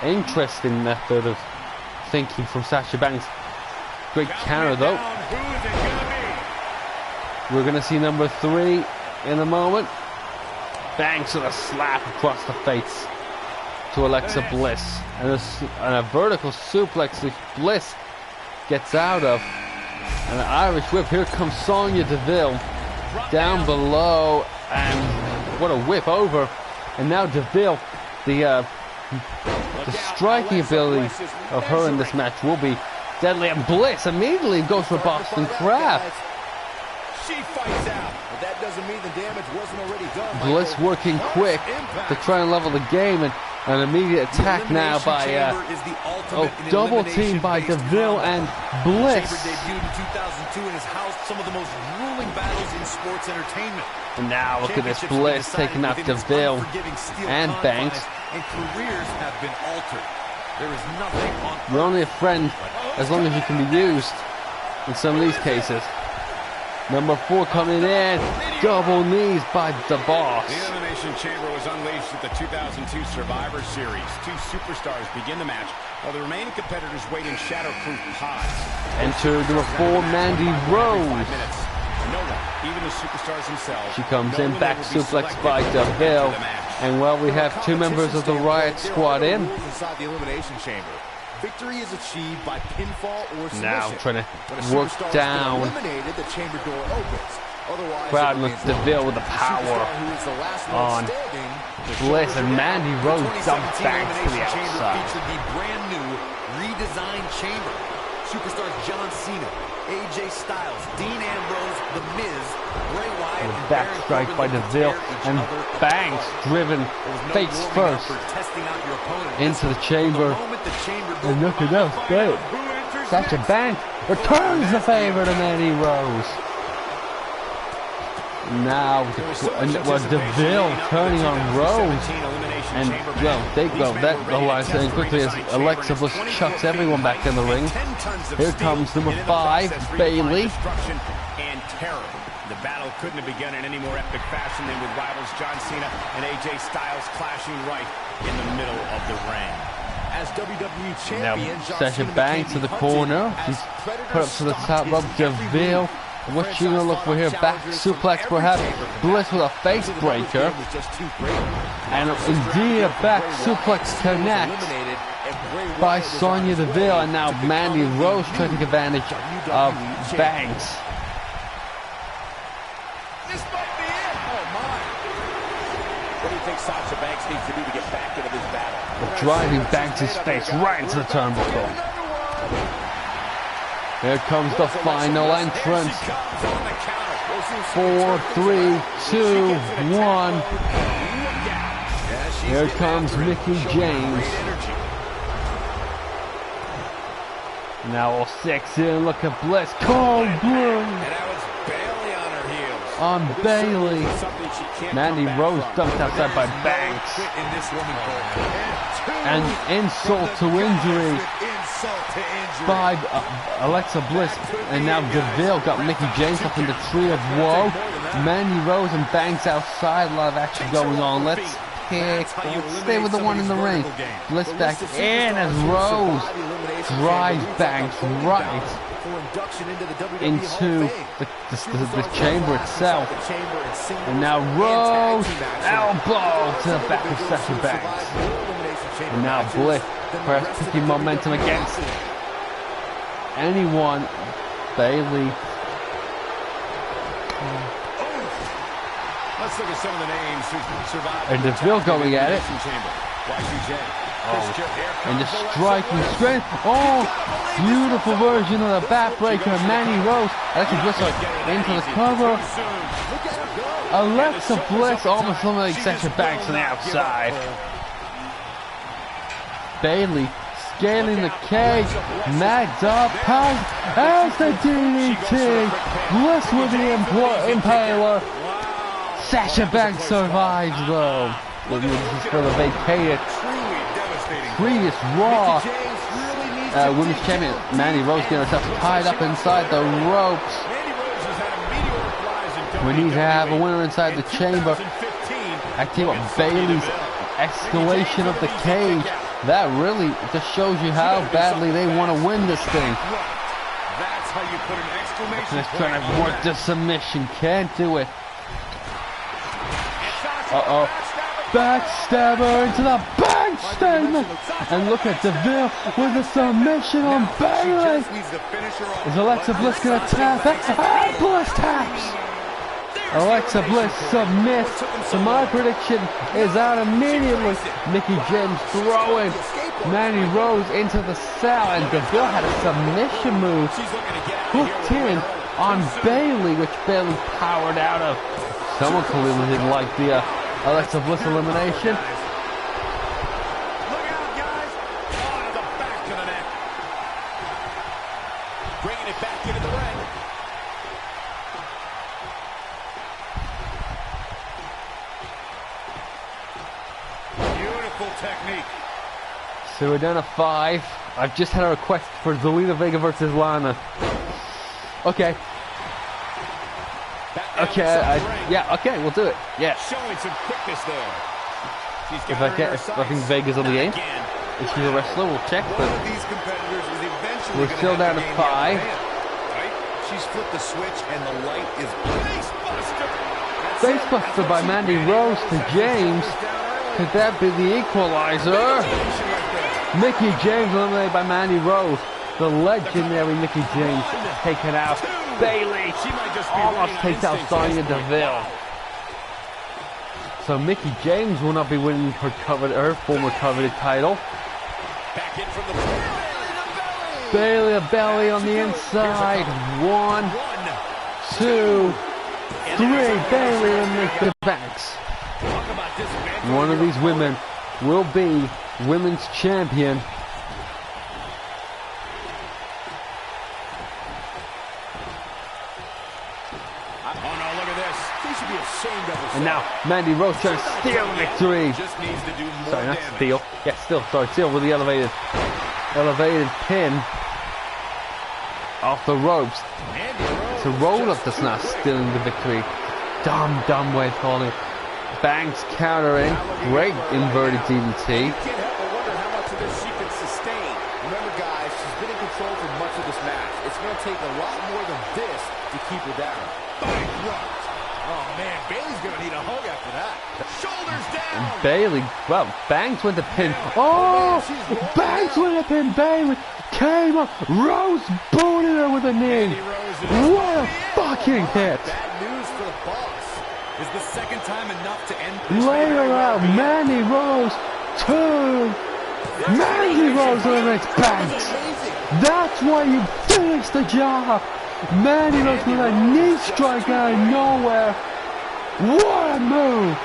Interesting method of thinking from Sasha Banks. Great counter though. We're going to see number 3 in a moment. Banks with a slap across the face to Alexa Bliss, and a vertical suplex that Bliss gets out of, and an Irish whip. Here comes Sonya Deville down below, and what a whip over. And now Deville, the striking ability of her in this match will be deadly, and Bliss immediately goes for Boston Crab. She fights out, but that doesn't mean the damage wasn't already done. Bliss working quick to try and level the game, and an immediate attack now by double team by Deville and Bliss. Debuted in 2002 and has housed some of the most grueling battles in sports entertainment. And now look at this, Bliss taking out Deville and Banks. And careers have been altered. There is nothing on. You're only a friend as long as you can be used in some of these cases. Number 4 coming in, double knees by the boss. The Elimination Chamber was unleashed at the 2002 Survivor Series. 2 superstars begin the match, while the remaining competitors wait in shatterproof pods. Enter number 4, Mandy Rose. No one, even the superstars themselves. She comes in, back suplex by Deville. And well, we have 2 members of the Riot Squad in. Inside the Elimination Chamber. Victory is achieved by pinfall or submission. Now trying to work down. The chamber door opens. Otherwise, crowd looks Deville with the power on Bliss, and Mandy Rose dumps Banks to the outside. Featured the brand new redesigned chamber. Superstars John Cena, AJ Styles, Dean Ambrose, The Miz, Bray Wyatt, and back strike by Deville, and Banks driven face first into the chamber. And look at this, great. Sasha Banks returns the favor to Mandy Rose. Now, DeVille turning on Rose. And, well, they go. That alliance saying quickly as Alexa Bliss chucks everyone back in the ring. Here comes number 5, Bayley. And terror. The battle couldn't have begun in any more epic fashion than with rivals John Cena and AJ Styles clashing right in the middle of the ring. As WWE champion, Now, Sasha Banks to the corner. She's put up to the top rope. DeVille. What's she going to look for here? Back suplex perhaps. Bliss with a face breaker. And indeed a back suplex connects by Sonya Deville. And now Mandy Rose trying to take advantage of Banks. This might be it. Oh my. What do you think Sasha Banks needs to do to get back into this battle? Driving Banks' face right into the turnbuckle. Here comes the final entrance. 4, 3, 2, 1. Here comes Mickie James. Now all 6 in. Look at Bliss. Cold blue. On Bayley. Mandy Rose dumped outside by Banks. And insult to injury by Alexa Bliss. And now DeVille got Mickie James up in the tree of woe. Mandy Rose and Banks outside. A lot of action going on. Let's stay with the one in the ring. Bliss back in as Rose drives Banks right into the chamber itself. And now Rose elbow to the back of Sasha Banks. And now Bliss perhaps picking momentum against anyone. Bayley. Let's look at some of the names who survived. And DeVille going at it. And the striking strength. Oh, beautiful version of the backbreaker. Mandy Rose. Alexa Bliss into the cover. Alexa Bliss almost eliminating Sasha Banks on the outside. Bayley scaling the cage. Magged up. As the DDT. Bliss with the impaler. Sasha Banks survives though. This is for the vacated previous Raw Women's Champion. Mandy Rose getting herself tied up inside the ropes. We need to have a winner inside the chamber. I tell you what, Bayley's escalation of the cage, that really just shows you how badly they want to win this thing. That's how you put an exclamation Just trying to work the submission, can't do it. Uh-oh. Backstabber into the bank statement. And look at DeVille with a submission on Bayley. Is Alexa Bliss going to tap? Bliss taps. Alexa Bliss submits. So my prediction is out immediately. Mickie James throwing Mandy Rose into the cell. And DeVille had a submission move hooked in on Bayley, which Bayley powered out of. Someone clearly didn't like the Alexa Bliss elimination. Look out, guys! Oh, the back to the neck. Bringing it back into the ring. Beautiful technique. So we're down to 5. I've just had a request for Zelina Vega versus Lana. Okay. Okay, yeah, okay, we'll do it. Yeah. Showing some quickness there. If I think Vega's on the game, if she's a wrestler, we'll check. But we're still down to 5. She's flipped the switch and the light is Facebuster by Mandy Rose to James. Could that be the equalizer? Mickie James eliminated by Mandy Rose. The legendary Mickie James taken out. Bayley almost takes out Sonya Deville. So Mickie James will not be winning her former coveted title. Back in from the Bayley a belly on the inside. 1, 2, 3. Bayley and the Banks. One of these women will be women's champion. should be ashamed of herself. And now Mandy Rose trying to steal the victory. Just needs to do more Sorry, not damage. steal. Yeah, sorry, steal with the elevated pin off the ropes. To roll up that's not stealing the victory. Dumb way of calling it. Banks countering. Great inverted DDT. You can't help but wonder how much of this she can sustain. Remember, guys, she's been in control for much of this match. It's going to take a lot more than this to keep her down. Bankrupt. Oh, man, Bayley's going to need a hug after that. Shoulders down. And Bayley, well, Banks with the pin. Oh, Banks with the pin. Bayley came up. Rose booted her with a knee. What a fucking hit. Bad news for the boss. Is the second time enough to end this? Lay her out. Mandy Rose, 2. Mandy Rose eliminates Banks. That's why you finished the job. Mandy Rose with a knee strike out of nowhere. What a move.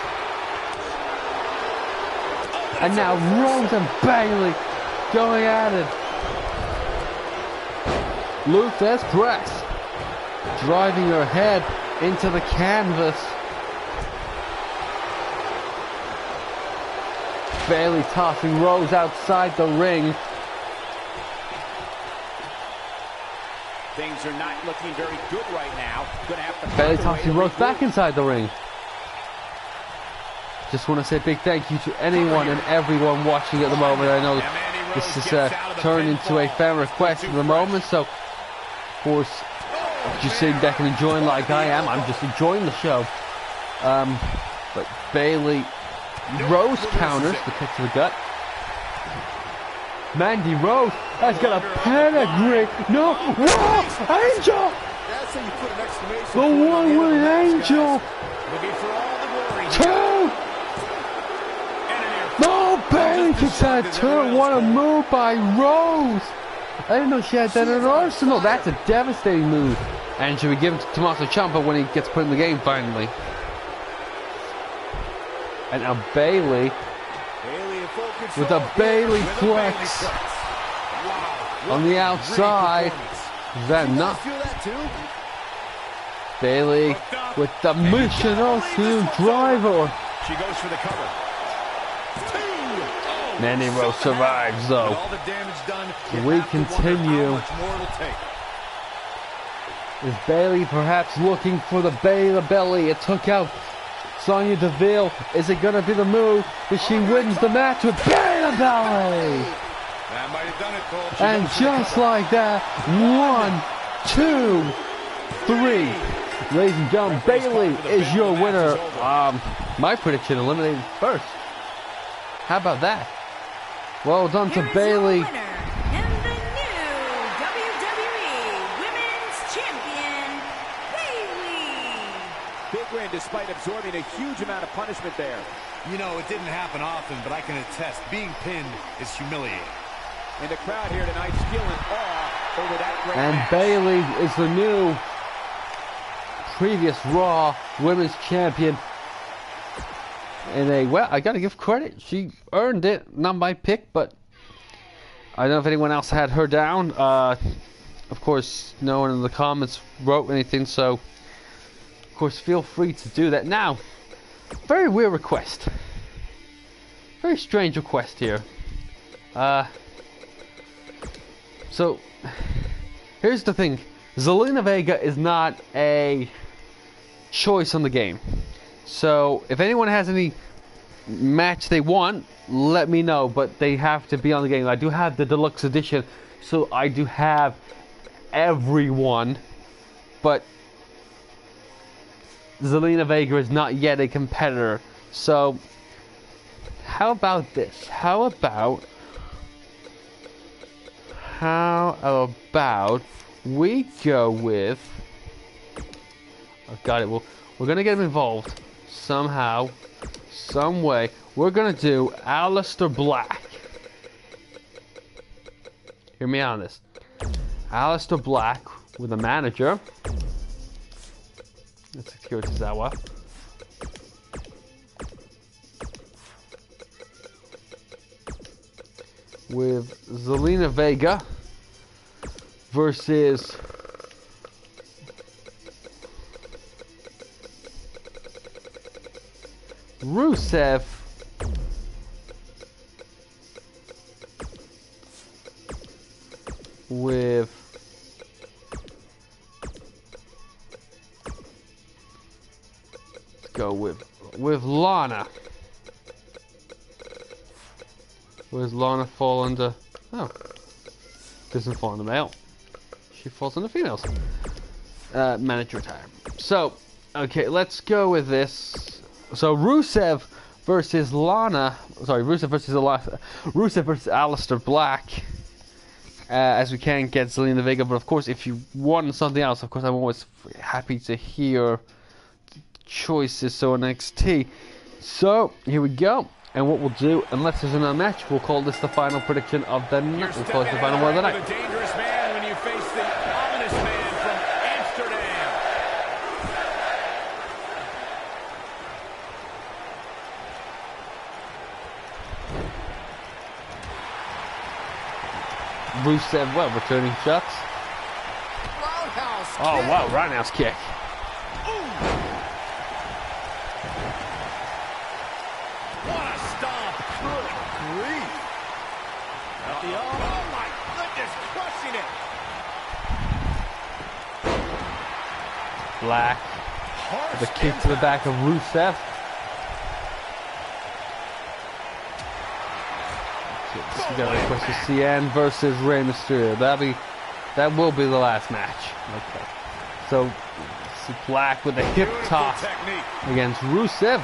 And now Rose and Bayley going at it. Luthes press. Driving her head into the canvas. Bayley tossing Rose outside the ring. Things are not looking very good right now. Gonna have to Bayley find a way tossing to Rose regroup. back inside the ring. Just want to say a big thank you to anyone and everyone watching at the moment. I know this is turned into a fan request at the moment, so of course, just sitting back and enjoying like I am. I'm just enjoying the show. But Bayley Rose counters the kick to the gut. Mandy Rose has got a pedigree. No, whoa, Angel! That's how you put an exclamation The point on the one end of with the match, Angel. guys. Looking for all the glory. 2. No, Bayley gets that 2. What a move by Rose. I didn't know she had that in her arsenal. That's a devastating move. And should we give it to Tommaso Ciampa when he gets put in the game finally? And now Bayley with a Bayley flex on the outside. Is that enough? Feel that too? Bayley with the Mission Austin driver. She goes for the cover. Mandy Rose survives though. All the damage done, you We have to wonder continue. how much more it'll take. Is Bayley perhaps looking for the belly? It took out Sonya Deville. Is it going to be the move that she wins the match with Bayley belly? That might have done it, Cole. And just like that, 1, 2, 3. Ladies and gentlemen, Bayley is your winner. My prediction eliminated first. How about that? Well done to Here's Bayley. your winner and the new WWE Women's Champion, Bayley. Big win despite absorbing a huge amount of punishment there. You know, it didn't happen often, but I can attest, being pinned is humiliating. And the crowd here tonight still in awe over that great And match. Bayley is the new previous Raw Women's Champion. And well, I gotta give credit. She earned it. Not my pick, but I don't know if anyone else had her down. Of course, no one in the comments wrote anything, so of course, feel free to do that. Now, very weird request. Very strange request here. So, here's the thing. Zelina Vega is not a choice on the game. So, if anyone has any match they want, let me know. But they have to be on the game. I do have the deluxe edition, so I do have everyone. But Zelina Vega is not yet a competitor. So, how about this? How about we go with... Oh, got it. Well, we're going to get him involved somehow, some way. We're going to do Aleister Black. Hear me out on this. Aleister Black with a manager. That's Akira Tozawa. With Zelina Vega versus Rusev with go with Lana. Where's Lana fall under? Oh, doesn't fall under male. She falls under females. Managed retirement. So, okay, let's go with this. So Rusev versus Lana. Sorry, Rusev versus Aleister Black. As we can get Zelina Vega, but of course, if you want something else, of course, I'm always happy to hear choices. So NXT. So here we go. And what we'll do, unless there's another match, we'll call this the final prediction of the night. We'll call it the final one of the night. The dangerous man when you face the ominous man from Amsterdam. Rusev, well, returning shots. Roundhouse Oh, kick. wow, roundhouse kick. What a stomp. Good grief. At the Oh my goodness, crushing it. Black. Harsh The kick to the back of Rusev. We got a request to CN versus Rey Mysterio. That will be the last match. Okay. So Black with a hip toss against Rusev.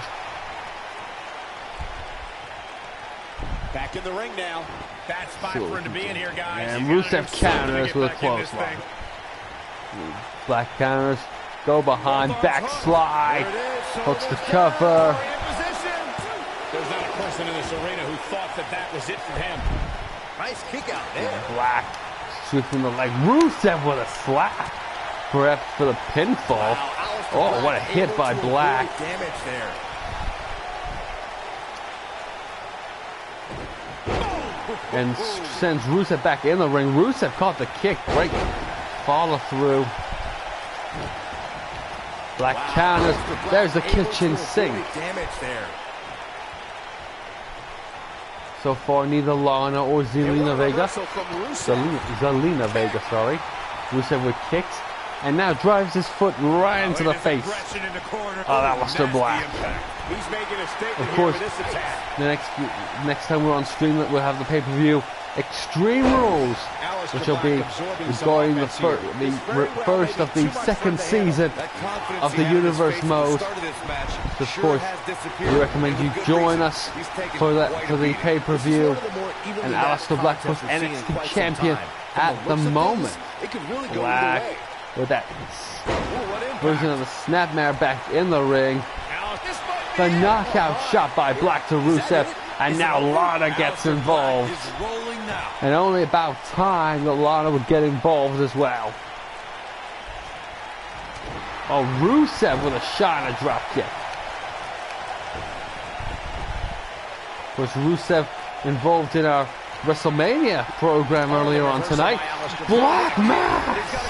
Back in the ring now. Bad spot for him to be in here, guys. And You gotta Rusev do something to counters get with a back in this clothesline. thing. Black counters. Go behind. Backslide. There it is. Hooks the Shoulders cover. down, in position. There's not a person in this arena who thought that was it for him. Nice kick out there. Black sweeping the leg. Rusev with a slap. Perhaps for the pinfall. Wow, Aleister Oh, Black what a hit able by to Black. avoid damage there. And sends Rusev back in the ring. Rusev caught the kick. Great follow through. Black counters. Aleister Black There's the able kitchen to sink. avoid damage there. So far, neither Lana or Zelina Vega. Reversal from Rusev. Zelina Vega, sorry. Rusev with kicks. And now drives his foot right into the face of Aleister Black. He's making a statement Of here course, with this attack. the next time we're on stream, we'll have the pay-per-view Extreme Rules, which will be regarding the first of the second season of the Universe mode. So of course, we recommend you join us for the pay-per-view. And Aleister Black was NXT champion at the moment. Black with that version of the Snapmare back in the ring. The knockout shot by Black to Rusev, and now Lana gets involved. And only about time that Lana would get involved as well. Oh, Rusev with a shot and a drop kick. Of course, Rusev involved in our WrestleMania program earlier on tonight. Black Mass!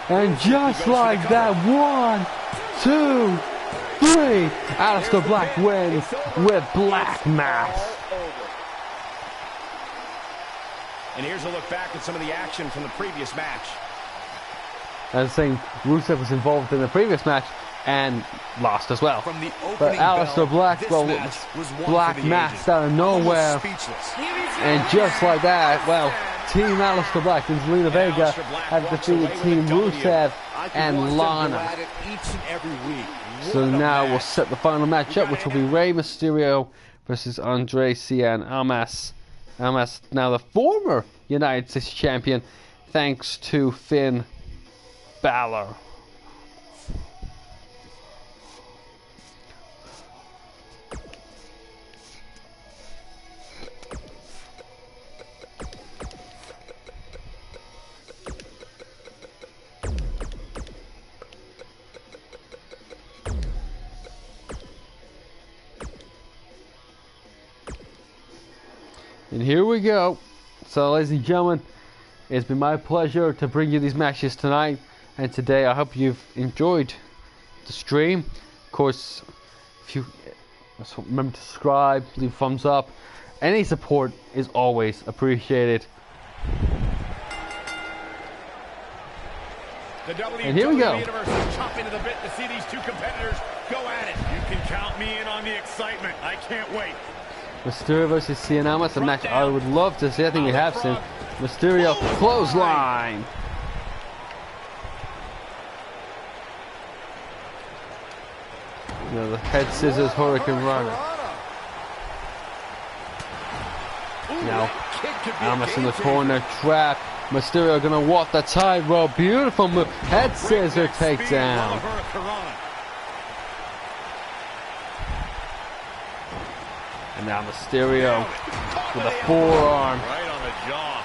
And just like that, 1, 2, 3, Aleister Black wins with Black Mass. And here's a look back at some of the action from the previous match. I was saying Rusev was involved in the previous match and lost as well. But Aleister Black, well, Black Mass out of nowhere. And just like that, well, Team Aleister Black and Zelina Vega have defeated Team Rusev and Lana. So now we'll set the final match up, which will be Rey Mysterio versus Andre Cien Almas. Almas, now the former United States champion, thanks to Finn Balor. And here we go. So, ladies and gentlemen, it's been my pleasure to bring you these matches tonight and today. I hope you've enjoyed the stream. Of course, If you remember to subscribe, leave a thumbs up. Any support is always appreciated. The And here we go. Universe is chomping to the bit to see these two competitors go at it. You can count me in on the excitement. I can't wait. Mysterio versus Cien Almas, a match I would love to see. I think we have seen. Mysterio clothesline. You know, the head scissors Hurricane Rana. Now, Almas in the corner, trap. Mysterio gonna walk the tightrope. Beautiful move. Head scissor takedown. And now Mysterio with a forearm. Right on the jaw.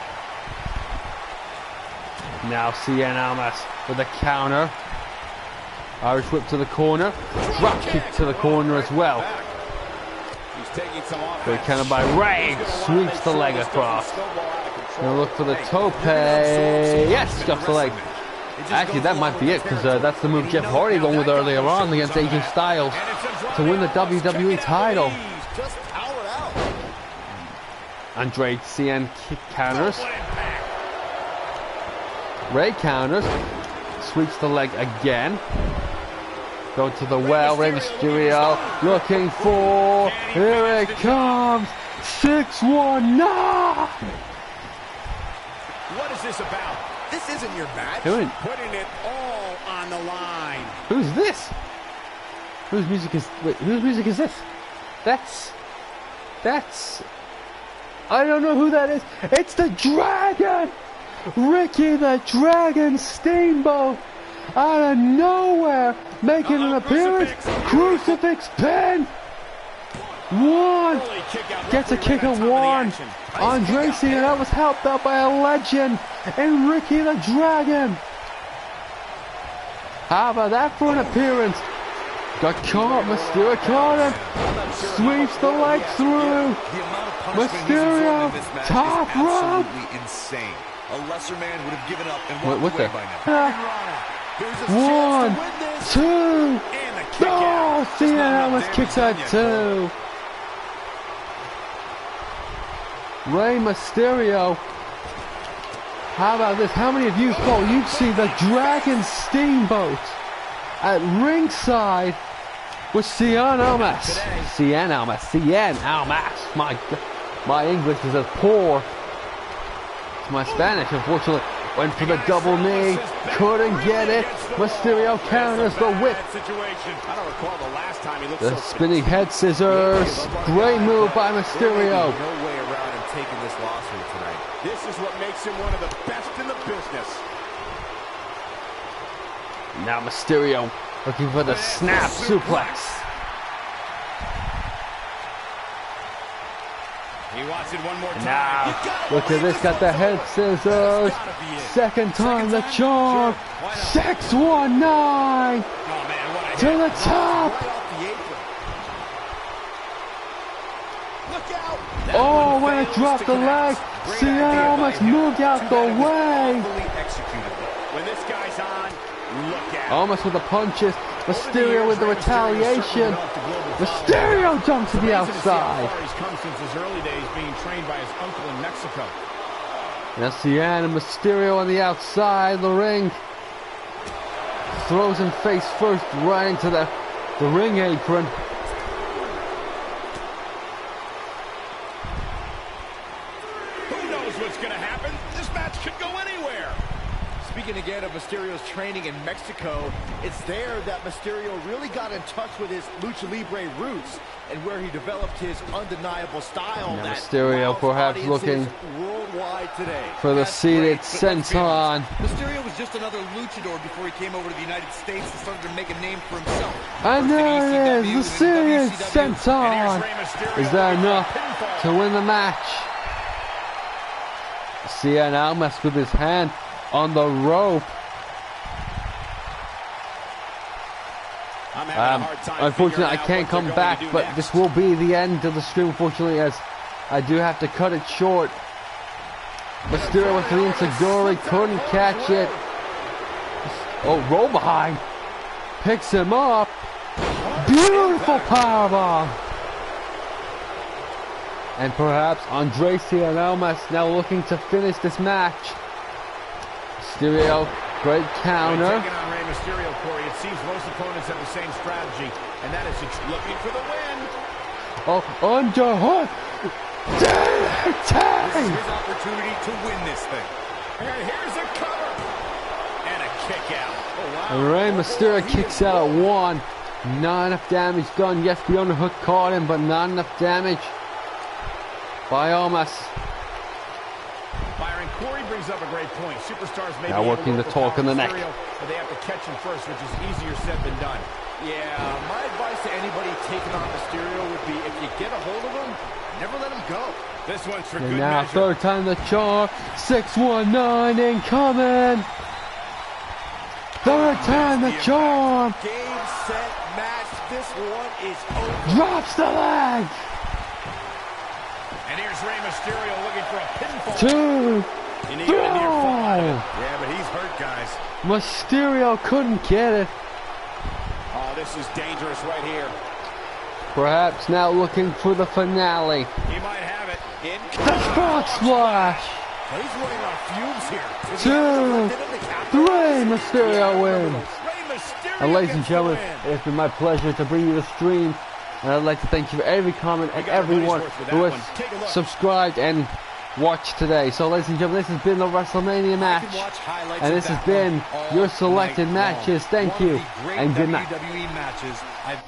Now Cien Almas with a counter. Irish whip to the corner. Drop kick to the corner as well. He's taking some off. Good counter by Ray. Sweeps the leg across. Gonna look for the tope. Yes, just the leg. Actually, that might be it, because that's the move Jeff Hardy won with earlier on against AJ Styles to win the WWE title. Andre Cien counters. Ray counters. Sweeps the leg again. Go to the well. Rey Mysterio looking for. Here it comes. 619. What is this about? This isn't your match. Putting it all on the line. Who's this? Whose music is? Wait, whose music is this? That's. I don't know who that is. It's the Dragon. Ricky the Dragon Steamboat. Out of nowhere, making an appearance. Crucifix pin. One. Gets a kick of one. Andre Cien, that was helped out by a legend in Ricky the Dragon. How about that for an appearance? Got caught, Mysterio caught him. Sweeps the leg through. Mysterio, top rope. Insane. A lesser man would have given up and What the? by now. 1, 2. Oh, Cien Almas kicks out 2. Rey Mysterio. How about this? How many of you thought you'd see the Dragon Steamboat at ringside with Cien Almas? Cien Almas. My English is as poor as my Spanish, unfortunately. Went for the double knee, couldn't get it. Mysterio counters the whip. The spinning head scissors. Great move by Mysterio. No way around him taking this loss here tonight. This is what makes him one of the best in the business. Now Mysterio looking for the snap suplex. He wants it one more time. Now, look at this, got the head scissors. Second time the charm. 619 to the top. Oh, when it dropped the leg, Cien Almas moved out the way. When this guy's on, look out. Almost with the punches. Mysterio with the retaliation. Mysterio jumps to the outside. He's come since his early days being trained by his uncle in Mexico. Now Cien and Mysterio on the outside of the ring. Throws him face first right into the ring apron. Who knows what's going to happen? This match could go anywhere. Speaking again of Mysterio's training in Mexico, it's there that Mysterio really got in touch with his Lucha Libre roots and where he developed his undeniable style. Now Mysterio perhaps looking worldwide today. for the seated senton. Mysterio was just another luchador before he came over to the United States and started to make a name for himself. And there it is, the seated senton. Is that enough to win the match? Cien Almas with his hand on the rope. Unfortunately, I can't come back, but this will be the end of the stream, unfortunately, as I do have to cut it short. Mysterio went for the Inseguri, couldn't catch it. Oh, roll behind. Picks him up. Beautiful powerbomb. And perhaps Andre Cien now looking to finish this match. Mysterio, great counter. Taking on Rey Mysterio, Corey. It seems most opponents have the same strategy, and that is looking for the win. Oh, underhook. This is his opportunity to win this thing. And here's a cover. And a kick out. Oh, wow. Rey Mysterio kicks out at 1. Not enough damage done. Yes, the underhook caught him, but not enough damage by Almas. Byron, Corey brings up a great point. Superstars may Now be working the torque on the neck. but they have to catch him first, which is easier said than done. Yeah, my advice to anybody taking on Mysterio would be, if you get a hold of him, never let him go. This one's for And good now measure. third time the charm. 619 incoming. Third time the charm. Game, set, match. This one is over. Drops the leg. And here's Rey Mysterio looking for a pinfall. 2, You need a near fall out of it. 3. Yeah, but he's hurt, guys. Mysterio couldn't get it. Oh, this is dangerous right here. Perhaps now looking for the finale. He might have it. The frog splash. He's running on fumes here. 2, 3. Mysterio wins. Rey Mysterio And ladies and gets the gentlemen, win. it's been my pleasure to bring you the stream. And I'd like to thank you for every comment and everyone who has subscribed and watched today. So ladies and gentlemen, this has been the Wrestlemania match. And this has been your selected matches. Thank you and good night. WWE matches I've